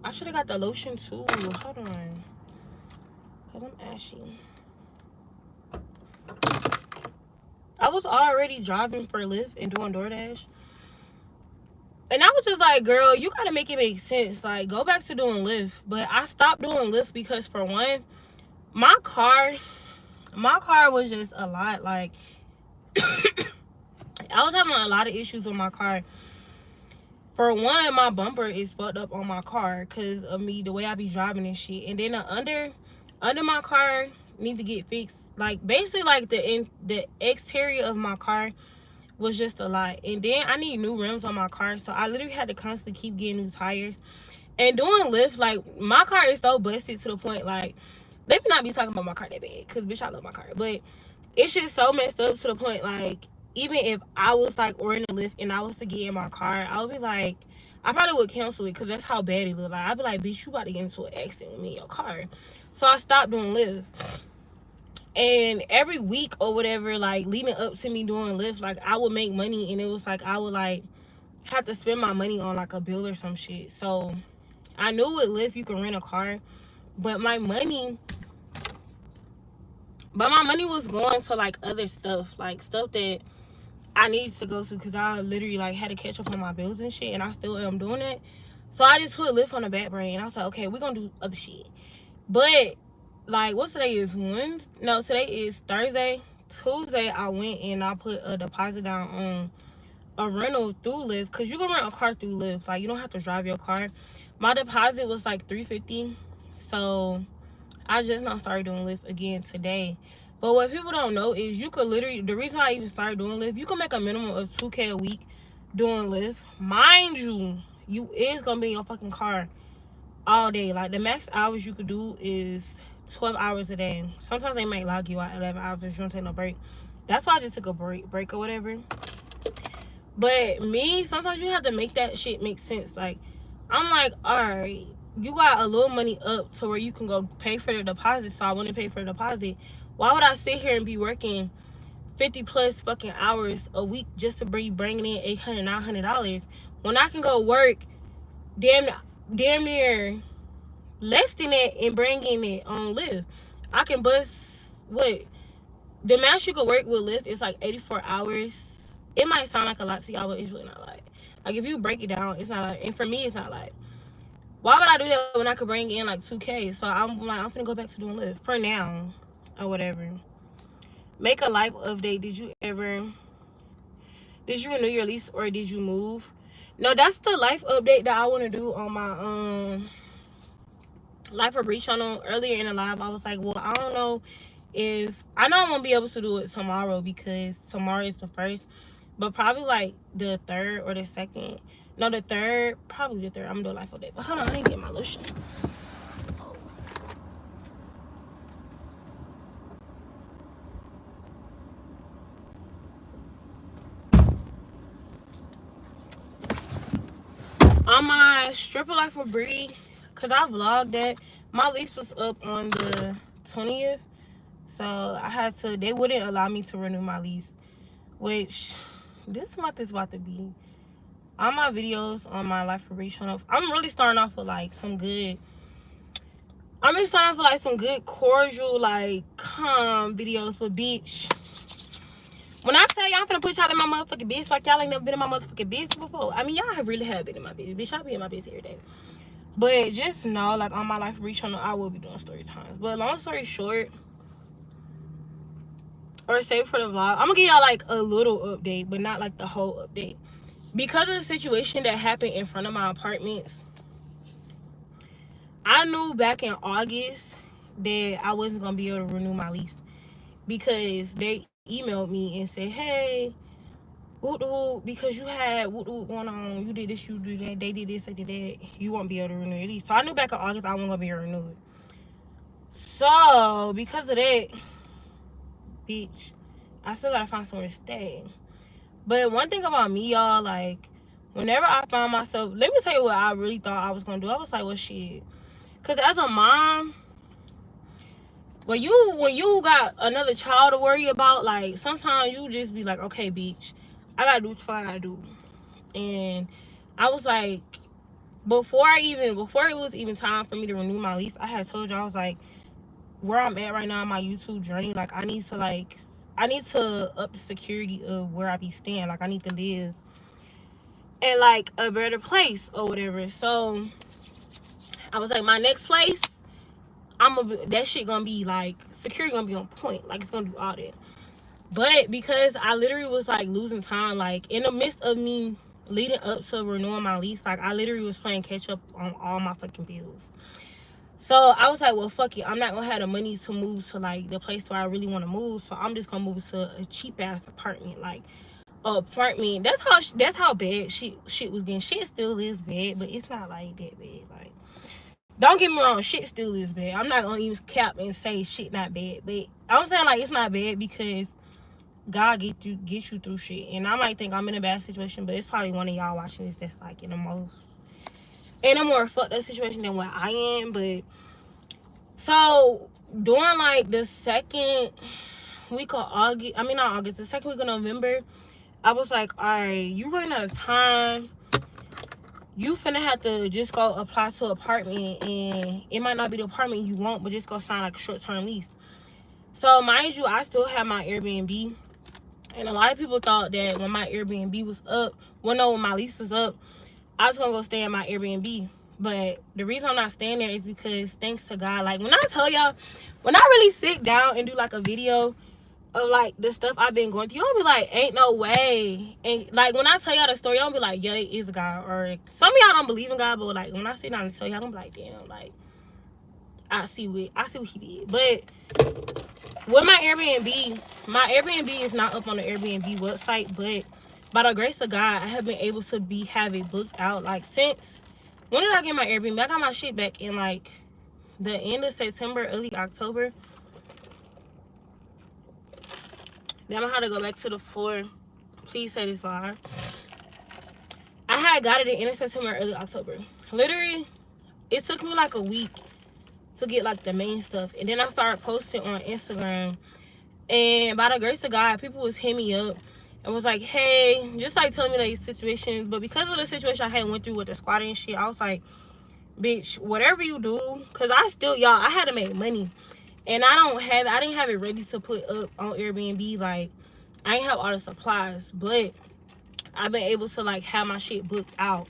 I should have got the lotion too. Hold on, cause I'm ashy. I was already driving for Lyft and doing DoorDash. And I was just like, girl, you gotta make it make sense. Like, go back to doing Lyft. But I stopped doing Lyft because, for one, my car was just a lot. Like, I was having a lot of issues with my car. For one, my bumper is fucked up on my car because of me, the way I be driving and shit. And then the under my car need to get fixed. Like, basically, like, the exterior of my car was just a lot. And then I need new rims on my car, so I literally had to constantly keep getting new tires. And doing Lyft, like, my car is so busted to the point, like, let me not be talking about my car that bad, because bitch, I love my car, but it's just so messed up to the point, like, even if I was like ordering a Lyft and I was to get in my car, I would be like, I probably would cancel it because that's how bad it looked. Like, I'd be like, bitch, you about to get into an accident with me in your car. So I stopped doing Lyft. And every week or whatever, like, leading up to me doing Lyft, like, I would make money, and it was like I would like have to spend my money on like a bill or some shit. So I knew with Lyft you can rent a car, but my money was going to like other stuff, like stuff that I needed to go to, because I literally like had to catch up on my bills and shit, and I still am doing it. So I just put Lyft on the back burner, and I was like, okay, we're gonna do other shit. But like, what today is? Wednesday? No, today is Thursday. Tuesday, I went and I put a deposit down on a rental through Lyft, because you can rent a car through Lyft. Like, you don't have to drive your car. My deposit was like $350, so I just now started doing Lyft again today. But what people don't know is you could literally, the reason I even started doing Lyft, you can make a minimum of $2K a week doing Lyft. Mind you, you is gonna be in your fucking car all day. Like, the max hours you could do is 12 hours a day. Sometimes they might log you out 11 hours if you don't take no break. That's why I just took a break or whatever. But me, sometimes you have to make that shit make sense. Like, I'm like, all right, you got a little money up to where you can go pay for the deposit, so I want to pay for the deposit. Why would I sit here and be working 50 plus fucking hours a week just to be bringing in $800, $900, when I can go work damn near less than that and bringing it on Lyft. I can bust what the max you could work with Lyft is like 84 hours. It might sound like a lot to y'all, but it's really not like if you break it down, it's not like, and for me it's not like, why would I do that when I could bring in like 2K? So I'm finna go back to doing Lyft for now or whatever. Make a life update. Did you renew your lease or did you move? No, that's the life update that I want to do on my Life of Bre channel. Earlier in the live, I was like, well, I don't know if I know I won't be able to do it tomorrow because tomorrow is the 1st, but probably like the 3rd or the 2nd. No, the 3rd, probably the 3rd. I'm gonna do a life update. But hold on, I didn't get my lotion. On my stripper Life of Bre, because I vlogged that, my lease was up on the 20th. So I had to, they wouldn't allow me to renew my lease, which this month is about to be. All my videos on my Life of Bre channel, I'm really starting off with like some good, cordial, like calm videos for bitch. When I tell y'all I'm finna put y'all in my motherfucking bitch like y'all ain't never been in my motherfucking bitch before. I mean, y'all really have been in my bitch. Bitch, y'all be in my bitch every day. But just know, like, on my Life of Bre channel, I will be doing story times. But long story short, or save for the vlog, I'm gonna give y'all, like, a little update, but not, like, the whole update. Because of the situation that happened in front of my apartments, I knew back in August that I wasn't gonna be able to renew my lease. Because they emailed me and said, hey, because you had going on, you did this, you did that, they did this, they did that, you won't be able to renew your lease. So I knew back in August I wasn't gonna be able to renew it. So because of that, bitch, I still gotta find somewhere to stay. But one thing about me, y'all, like, whenever I found myself, let me tell you what I really thought I was gonna do. I was like, well, shit, because as a mom, when you got another child to worry about, like, sometimes you just be like, okay, bitch, I gotta do what the fuck I gotta do. And I was like, before it was even time for me to renew my lease, I had told you, I was like, where I'm at right now in my YouTube journey, like, I need to up the security of where I be staying. Like, I need to live in, like, a better place or whatever. So I was like, my next place, that shit gonna be, like, security gonna be on point. Like, it's gonna do all that. But because I literally was, like, losing time, like, in the midst of me leading up to renewing my lease, like, I literally was playing catch up on all my fucking bills. So I was like, well, fuck it, I'm not gonna have the money to move to, like, the place where I really want to move, so I'm just gonna move to a cheap ass apartment. Like, a apartment, that's how bad shit was getting. Shit still is bad, but it's not like that bad. Like, don't get me wrong, shit still is bad. I'm not gonna even cap and say shit not bad, but I'm saying, like, it's not bad because God get you through shit. And I might think I'm in a bad situation, but it's probably one of y'all watching this that's, like, in a more fucked up situation than what I am. But so during, like, the second week of August, I mean not August, the second week of November, I was like, all right, you running out of time. You finna have to just go apply to an apartment, and it might not be the apartment you want, but just go sign, like, a short-term lease. So mind you, I still have my Airbnb. And a lot of people thought that when my Airbnb was up, when my lease was up, I was gonna go stay in my Airbnb. But the reason I'm not staying there is because, thanks to God, like, when I tell y'all, when I really sit down and do, like, a video of, like, the stuff I've been going through, y'all be like, ain't no way. And, like, when I tell y'all the story, y'all be like, yeah, it is God. Or some of y'all don't believe in God, but, like, when I sit down and tell y'all, I'm gonna be like, damn, like, I see what he did. But with my Airbnb is not up on the Airbnb website, but by the grace of God, I have been able to have it booked out. Like, since, when did I get my Airbnb? I got my shit back in, like, the end of September, early October. Then I'm gonna have to go back to the floor. Please say this live. I had got it in end of September, early October. Literally, it took me like a week to get, like, the main stuff. And then I started posting on Instagram And by the grace of God, people was hitting me up and was like, hey, just like telling me like situations. But because of the situation I had went through with the squatting and shit, I was like, bitch, whatever you do, because I still, y'all, I had to make money. And I didn't have it ready to put up on Airbnb. Like, I ain't have all the supplies, but I've been able to like have my shit booked out.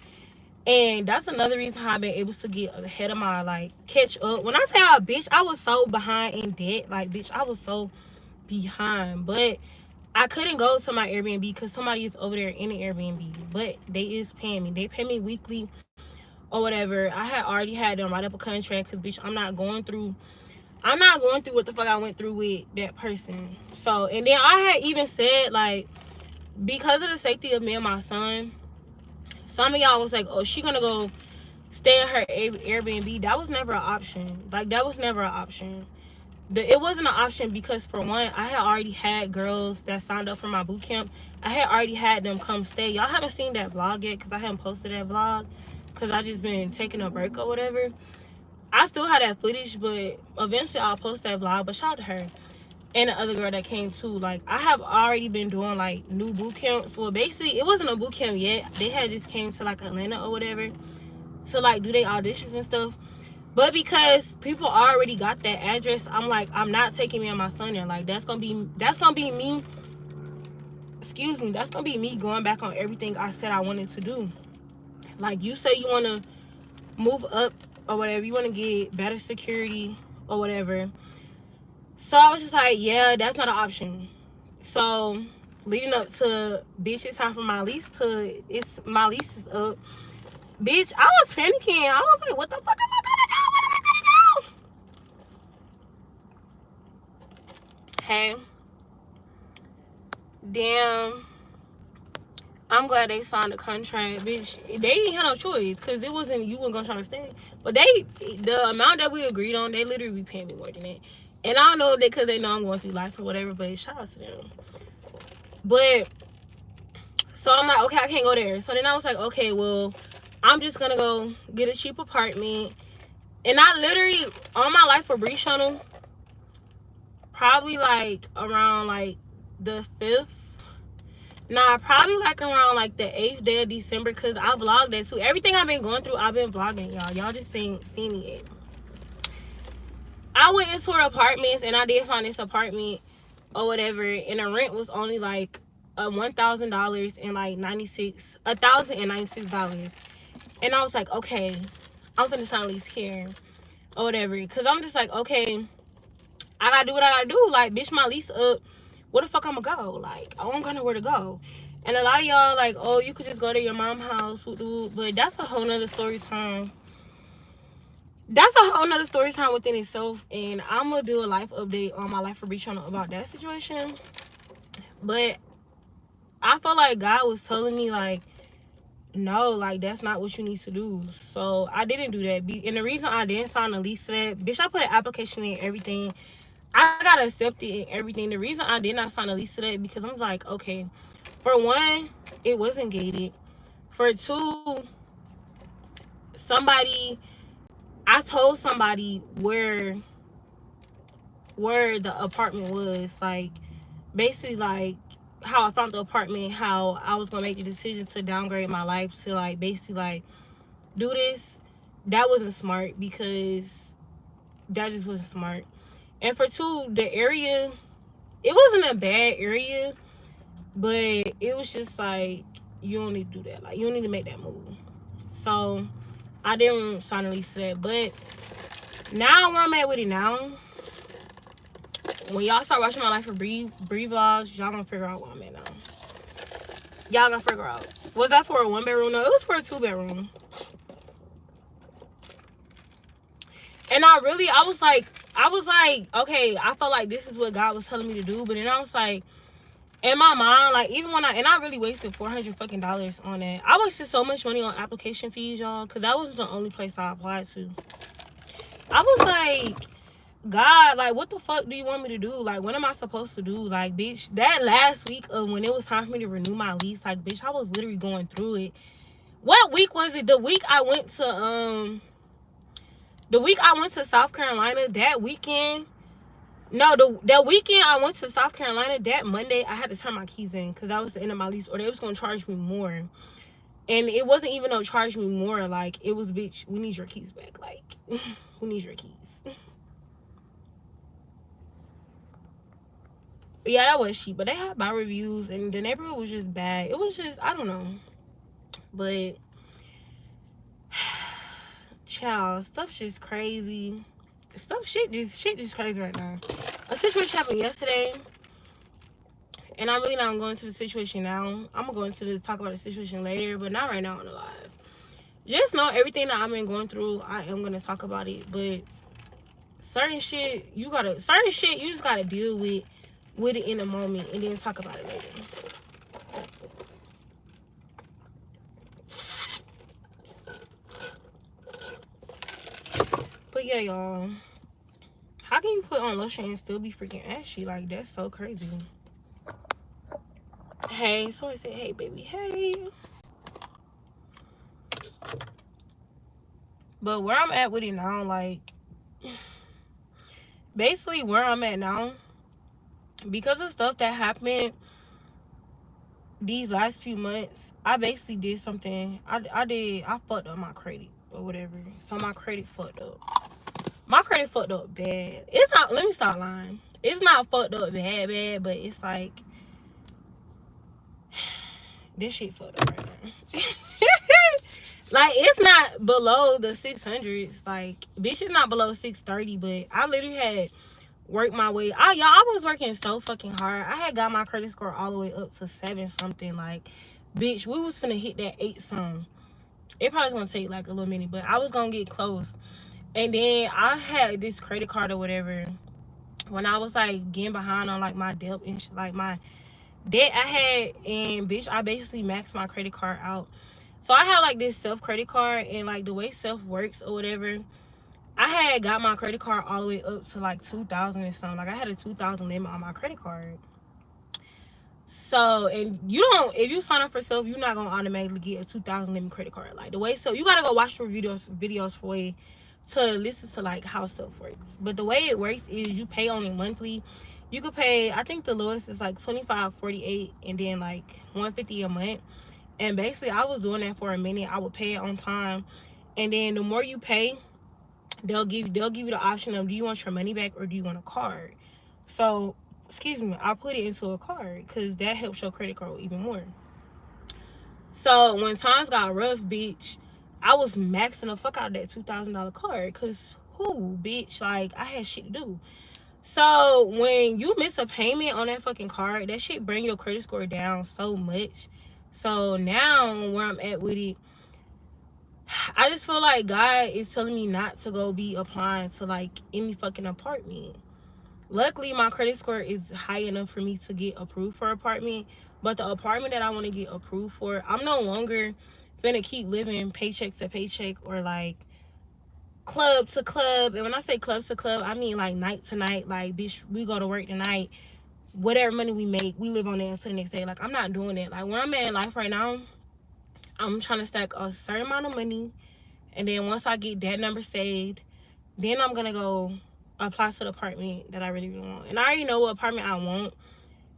And that's another reason how I've been able to get ahead of my, like, catch up. When I tell y'all, bitch, I was so behind in debt. Like, bitch, I was so behind. But I couldn't go to my Airbnb because somebody is over there in the Airbnb. But they is paying me. They pay me weekly or whatever. I had already had them write up a contract because, bitch, I'm not going through what the fuck I went through with that person. So, and then I had even said, like, because of the safety of me and my son, some of y'all was like, oh, she gonna go stay in her Airbnb. That was never an option. Like, that was never an option. It wasn't an option because, for one, I had already had girls that signed up for my boot camp. I had already had them come stay. Y'all haven't seen that vlog yet because I haven't posted that vlog because I just been taking a break or whatever. I still have that footage, but eventually I'll post that vlog. But shout out to her and the other girl that came too. Like, I have already been doing like new boot camps. Well, basically it wasn't a boot camp yet. They had just came to like Atlanta or whatever to like do their auditions and stuff. But because people already got that address, I'm like, I'm not taking me and my son there. Like, that's gonna be me. Excuse me. That's gonna be me going back on everything I said I wanted to do. Like, you say you wanna move up or whatever, you wanna get better security or whatever. So I was just like, yeah, that's not an option. So leading up to, bitch, it's time for my lease my lease is up. Bitch, I was panicking. I was like, what the fuck am I gonna do? What am I gonna do? Hey. Damn. I'm glad they signed the contract, bitch. They didn't have no choice because it wasn't, you weren't gonna try to stay. But the amount that we agreed on, they literally be paying me more than that. And I don't know if they, because they know I'm going through life or whatever, but shout out to them. But so I'm like, okay, I can't go there. So then I was like, okay, well, I'm just gonna go get a cheap apartment. And I literally, on my Life of Bre channel, probably like around like the 5th, probably like around like the 8th day of December, because I vlogged that too. Everything I've been going through, I've been vlogging, y'all. Y'all just ain't seen it yet. I went into her apartments and I did find this apartment or whatever, and the rent was only like $1,000 and like $1,096. And I was like, okay, I'm finna sign a lease here or whatever, because I'm just like, okay, I gotta do what I gotta do. Like, bitch, my lease up. Where the fuck I'm gonna go? Like, I don't got nowhere to go. And a lot of y'all like, oh, you could just go to your mom's house. But that's a whole nother story time. That's a whole nother story time within itself. And I'm gonna do a life update on my Life of Bre channel about that situation. But I feel like God was telling me, like, no, like, that's not what you need to do. So I didn't do that. And the reason I didn't sign a lease to that, bitch, I put an application in, everything. I got accepted and everything. The reason I did not sign a lease to that, because I'm like, okay, for one, it wasn't gated. For two, I told somebody where the apartment was. Like, basically, like, how I found the apartment, how I was gonna make the decision to downgrade my life to, like, basically, like, do this. That wasn't smart, because that just wasn't smart. And for two, the area, it wasn't a bad area, but it was just like, you don't need to do that. Like, you don't need to make that move. So I didn't sign a lease to that. But now where I'm at with it now, when y'all start watching my Life of Bre vlogs, y'all gonna figure out where I'm at now. Y'all gonna figure out. Was that for a 1-bedroom? No, it was for a 2-bedroom. And I was like, okay, I felt like this is what God was telling me to do. But then I was like, in my mind, like, even when I really wasted $400 fucking on that. I wasted so much money on application fees, y'all, because that wasn't the only place I applied to. I was like, God, like, what the fuck do you want me to do? Like, what am I supposed to do? Like, bitch, that last week of when it was time for me to renew my lease, like, bitch, I was literally going through it. What week was it? The week I went to South Carolina, that weekend, No, that weekend I went to South Carolina, that Monday I had to turn my keys in because that was the end of my lease, or they was gonna charge me more. And it wasn't even no charge me more. Like, it was, bitch, we need your keys back. Like, we need your keys. But yeah, that was cheap. But they had bad reviews, and the neighborhood was just bad. It was just, I don't know. But, child, stuff's just crazy. Shit just crazy right now. A situation happened yesterday, and I'm really not going into the situation now. I'm gonna go into the talk about the situation later, but not right now on the live. Just know everything that I've been going through, I am gonna talk about it. But certain shit you just gotta deal with it in a moment and then talk about it later. But yeah, y'all, how can you put on lotion and still be freaking ashy? Like, that's so crazy. Hey, somebody said, hey baby, hey. But where I'm at with it now, like, basically where I'm at now, because of stuff that happened these last few months, I basically did something. I fucked up my credit or whatever. So my credit fucked up. My credit fucked up bad. It's not, let me stop lying. It's not fucked up bad, but it's like, this shit fucked up right now. Like, it's not below the 600s. Like, bitch, it's not below 630, but I literally had worked my way. I was working so fucking hard. I had got my credit score all the way up to 7 something. Like, bitch, we was finna hit that 8 some. It probably gonna take like a little minute, but I was gonna get close. And then I had this credit card or whatever. When I was like getting behind on like my debt and like my debt I had, and bitch, I basically maxed my credit card out. So I had like this self credit card, and like the way self works or whatever, I had got my credit card all the way up to like 2,000 and something. Like, I had a 2,000 limit on my credit card. So, and you don't, if you sign up for self, you're not gonna automatically get a 2,000 limit credit card. Like, the way, so you gotta go watch the videos for way to listen to like how self works. But the way it works is you pay only monthly. You could pay, I think the lowest is like $25.48, and then like $150 a month. And basically I was doing that for a minute. I would pay it on time, and then the more you pay, they'll give you the option of, do you want your money back or do you want a card? So, excuse me, I put it into a card because that helps your credit card even more. So when times got rough, bitch, I was maxing the fuck out of that $2,000 card because who, bitch, like, I had shit to do. So when you miss a payment on that fucking card, that shit bring your credit score down so much. So now where I'm at with it, I just feel like God is telling me not to go be applying to like any fucking apartment. Luckily, my credit score is high enough for me to get approved for an apartment. But the apartment that I want to get approved for, I'm no longer gonna keep living paycheck to paycheck or like club to club. And when I say club to club, I mean like night to night. Like, bitch, we go to work tonight. Whatever money we make, we live on that until the next day. Like, I'm not doing it. Like, where I'm at in life right now, I'm trying to stack a certain amount of money. And then once I get that number saved, then I'm gonna go apply to the apartment that I really want. And I already know what apartment I want.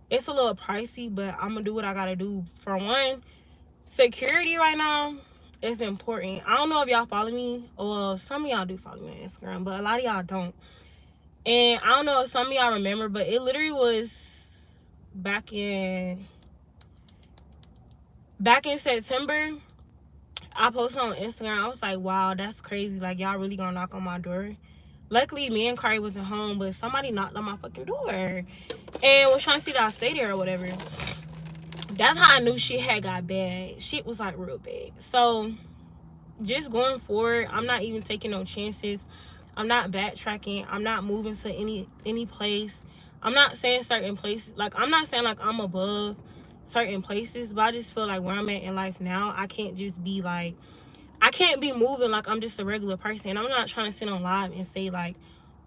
It's a little pricey, but I'm gonna do what I gotta do. For one, security right now is important. I don't know if y'all follow me, or some of y'all do follow me on Instagram, but a lot of y'all don't. And I don't know if some of y'all remember, but it literally was back in September. I posted on Instagram. I was like, wow, that's crazy. Like, y'all really gonna knock on my door? Luckily, me and Kari wasn't home, but somebody knocked on my fucking door and was trying to see that I stay there or whatever. That's how I knew shit had got bad. Shit was like real bad. So just going forward, I'm not even taking no chances. I'm not backtracking. I'm not moving to any place. I'm not saying certain places. Like, I'm not saying like I'm above certain places, but I just feel like where I'm at in life now, I can't just be like, I can't be moving like I'm just a regular person. I'm not trying to sit on live and say like,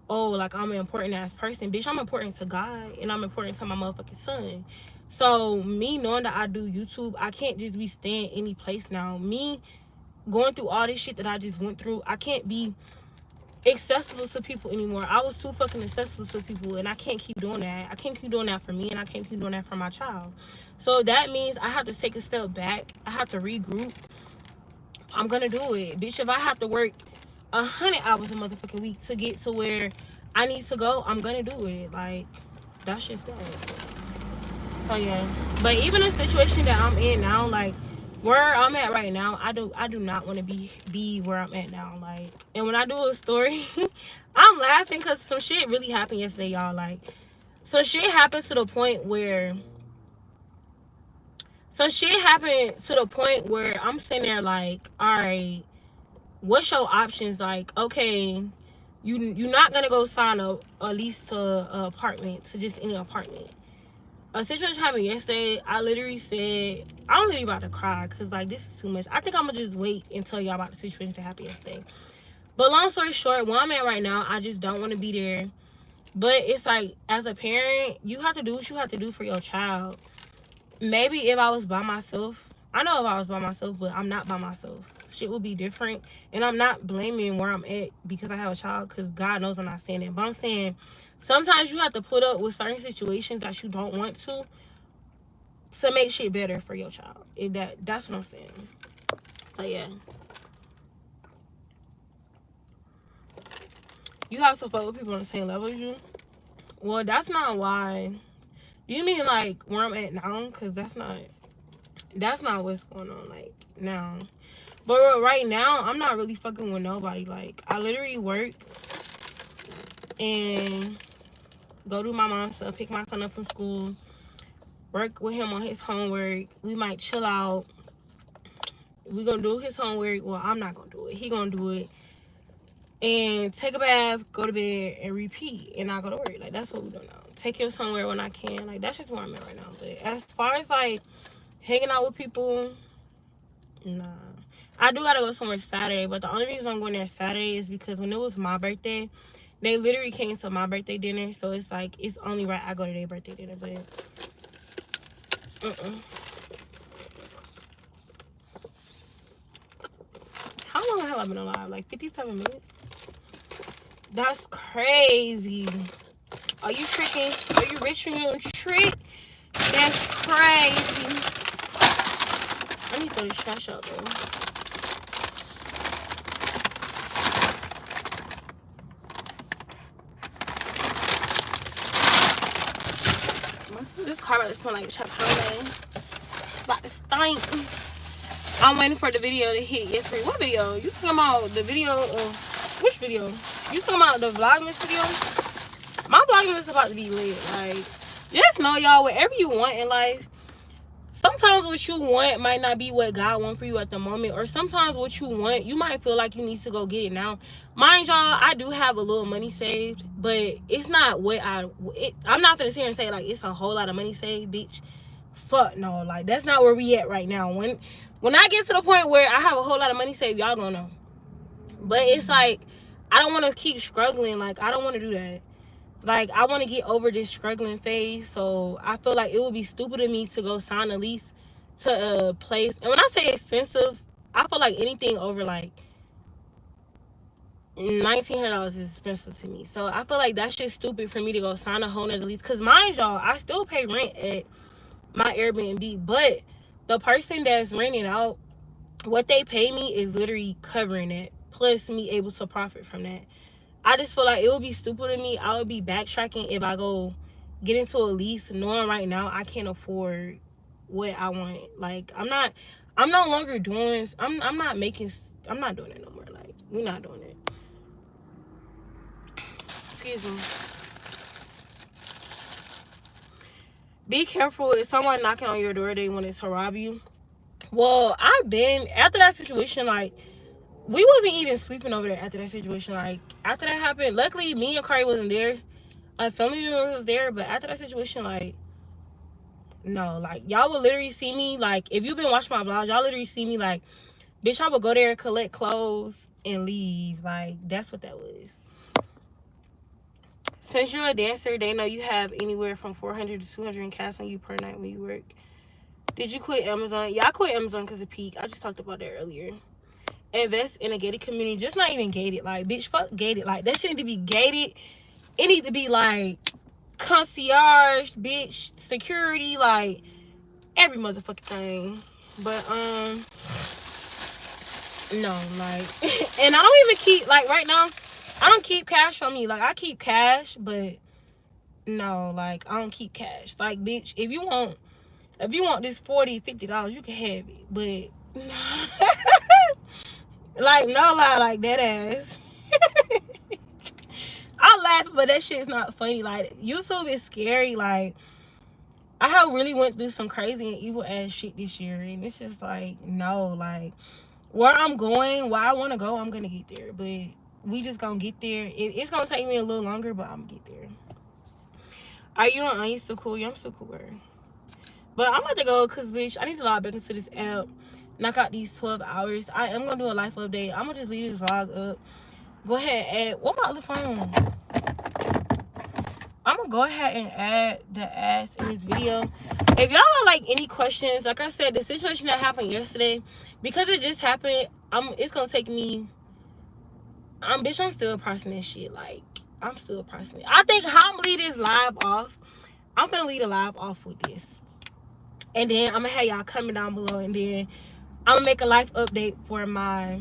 oh, like I'm an important ass person. Bitch, I'm important to God, and I'm important to my motherfucking son. So me knowing that I do YouTube, I can't just be staying any place now. Me going through all this shit that I just went through, I can't be accessible to people anymore. I was too fucking accessible to people, and I can't keep doing that. I can't keep doing that for me, and I can't keep doing that for my child. So that means I have to take a step back. I have to regroup. I'm gonna do it, bitch. If I have to work 100 hours a motherfucking week to get to where I need to go, I'm gonna do it. Like, that's just that. So yeah, but even the situation that I'm in now, like where I'm at right now, I do not want to be where I'm at now. Like, and when I do a story, I'm laughing because some shit really happened yesterday, y'all. Like, some shit happened to the point where I'm sitting there like, all right, what's your options? Like, okay, you're not gonna go sign a lease to an apartment, to just any apartment. A situation happened yesterday. I literally said, I'm literally about to cry because, like, this is too much. I think I'm going to just wait and tell y'all about the situation that happened yesterday. But long story short, where I'm at right now, I just don't want to be there. But it's like, as a parent, you have to do what you have to do for your child. Maybe if I was by myself, I know if I was by myself, but I'm not by myself. Shit would be different. And I'm not blaming where I'm at because I have a child, because God knows I'm not saying it. But I'm saying sometimes you have to put up with certain situations that you don't want to make shit better for your child. If that's what I'm saying. So yeah. You have to fuck with people on the same level as you. Well, that's not why. You mean like where I'm at now? Cause that's not what's going on like now. But right now, I'm not really fucking with nobody. Like, I literally work and go do my mom's stuff, pick my son up from school, work with him on his homework. We might chill out. We gonna do his homework. Well, I'm not gonna do it. He gonna do it. And take a bath, go to bed, and repeat. And I go to work. Like, that's what we do now. Take him somewhere when I can. Like, that's just where I'm at right now. But as far as, like, hanging out with people, nah. I do gotta go somewhere Saturday, but the only reason I'm going there Saturday is because when it was my birthday, they literally came to my birthday dinner. So it's like, it's only right I go to their birthday dinner. But how long have I been alive? Like 57 minutes? That's crazy. Are you tricking? Are you rich and you trick? That's crazy. I need to throw this trash out though. This car about to smell like Chipotle. About to stink. I'm waiting for the video to hit yesterday. What video? You talking about the video of which video? You talking about the Vlogmas video? My Vlogmas is about to be lit. Like, just know y'all, whatever you want in life, sometimes what you want might not be what God wants for you at the moment, or sometimes what you want, you might feel like you need to go get it now. Mind y'all, I do have a little money saved, but it's not what I'm not gonna sit here and say like it's a whole lot of money saved, bitch. Fuck no, like that's not where we at right now. When I get to the point where I have a whole lot of money saved, y'all gonna know. But it's like, I don't want to keep struggling. Like, I don't want to do that. Like, I want to get over this struggling phase. So I feel like it would be stupid of me to go sign a lease to a place. And when I say expensive, I feel like anything over like $1,900 is expensive to me. So I feel like that's just stupid for me to go sign a whole nother lease. Because mind y'all, I still pay rent at my Airbnb. But the person that's renting out, what they pay me is literally covering it. Plus me able to profit from that. I just feel like it would be stupid of me. I would be backtracking if I go get into a lease knowing right now I can't afford what I want. Like, I'm no longer doing, I'm not doing it no more. Like, we're not doing it. Excuse me. Be careful if someone knocking on your door, they wanted to rob you. Well, after that situation, like, we wasn't even sleeping over there after that situation. Like, after that happened, luckily me and Cardi wasn't there. A family member was there, but after that situation, like, no, like, y'all would literally see me, like, if you've been watching my vlogs, y'all literally see me, like, bitch, I would go there, collect clothes, and leave. Like, that's what that was. Since you're a dancer, they know you have anywhere from 400 to 200 in cash on you per night when you work. Did you quit Amazon? Yeah, I quit Amazon because of peak. I just talked about that earlier. invest in a gated community. Just not even gated. Like, bitch, fuck gated. Like, that shit need to be gated. It need to be like concierge, bitch, security, like every motherfucking thing. But no, like and I don't even keep, like, right now I don't keep cash on me. Like, I keep cash, but no, like, I don't keep cash. Like, bitch, if you want this $40-$50, you can have it. But like, no lie, like, that ass. I laugh, but that shit is not funny. Like, YouTube is scary. Like, I have really went through some crazy and evil ass shit this year, and it's just like, no, like, where I'm going, where I want to go, I'm gonna get there. But we just gonna get there. It's gonna take me a little longer, but I'm gonna get there. Are you and you still cool? Yeah, I'm still cool. But I'm about to go because, bitch, I need to log back into this app, knock out these 12 hours. I am gonna do a life update. I'm gonna just leave this vlog up. Go ahead and add. What my other phone? I'm gonna go ahead and add the ass in this video. If y'all got like any questions, like I said, the situation that happened yesterday, because it just happened, it's gonna take me. Bitch, I'm still processing this shit. Like, I'm still processing it. I think how I'm gonna leave this live off. I'm gonna leave the live off with this, and then I'm gonna have y'all comment down below, and then I'm gonna make a life update for my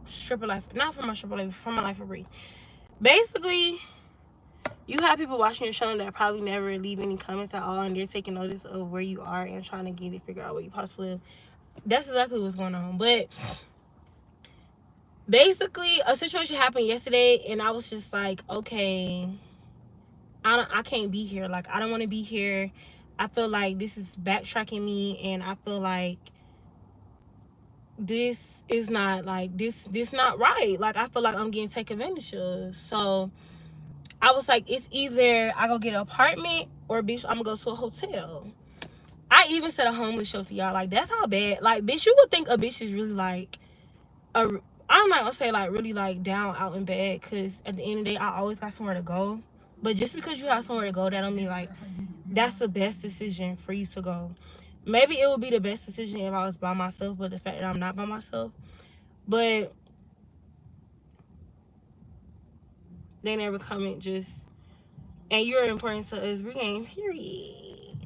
stripper life, not for my stripper life, for my Life of Bre. Basically, you have people watching your channel that probably never leave any comments at all, and they're taking notice of where you are and trying to get it, figure out where you possibly live. That's exactly what's going on. But basically, a situation happened yesterday, and I was just like, okay, I can't be here. Like, I don't want to be here. I feel like this is backtracking me, and I feel like this is not, like, this not right. Like, I feel like I'm getting taken advantage of. So I was like, it's either I go get an apartment or, bitch, I'm gonna go to a hotel. I even said a homeless shelter, y'all. Like, that's how bad. Like, bitch, you would think a bitch is really like I'm not gonna say like really like down, out, and bad, because at the end of the day, I always got somewhere to go. But just because you have somewhere to go, that don't mean like that's the best decision for you to go. Maybe it would be the best decision if I was by myself, but the fact that I'm not by myself. But they never comment just, and you're important to us, Bre Gang, period.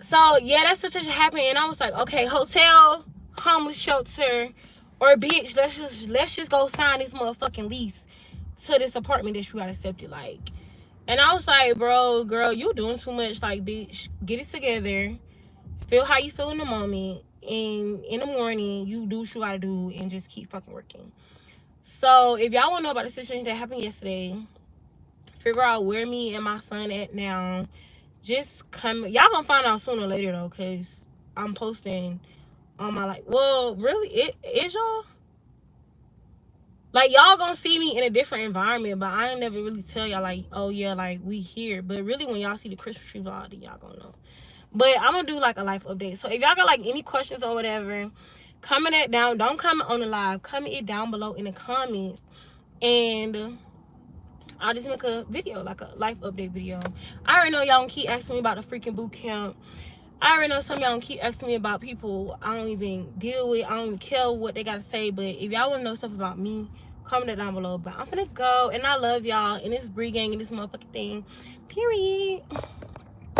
So yeah, that situation happened, and I was like, okay, hotel, homeless shelter, or bitch, let's just go sign this motherfucking lease to this apartment that you got accepted. Like, and I was like, bro, girl, you doing too much. Like, bitch, get it together. Feel how you feel in the moment, and in the morning you do what you gotta do and just keep fucking working. So if y'all want to know about the situation that happened yesterday, figure out where me and my son at now, just come. Y'all gonna find out sooner or later though, because I'm posting on my, like, well, really, it is y'all. Like, y'all gonna see me in a different environment, but I ain't never really tell y'all like, oh yeah, like, we here. But really, when y'all see the Christmas tree vlog, then y'all gonna know. But I'm gonna do like a life update. So if y'all got like any questions or whatever, comment it down. Don't comment on the live, comment it down below in the comments, and I'll just make a video, like a life update video. I already know y'all keep asking me about the freaking boot camp. I already know some of y'all keep asking me about people I don't even deal with. I don't even care what they gotta say. But if y'all wanna know stuff about me, comment it down below. But I'm gonna go, and I love y'all, and it's Bre Gang and this motherfucking thing. Period.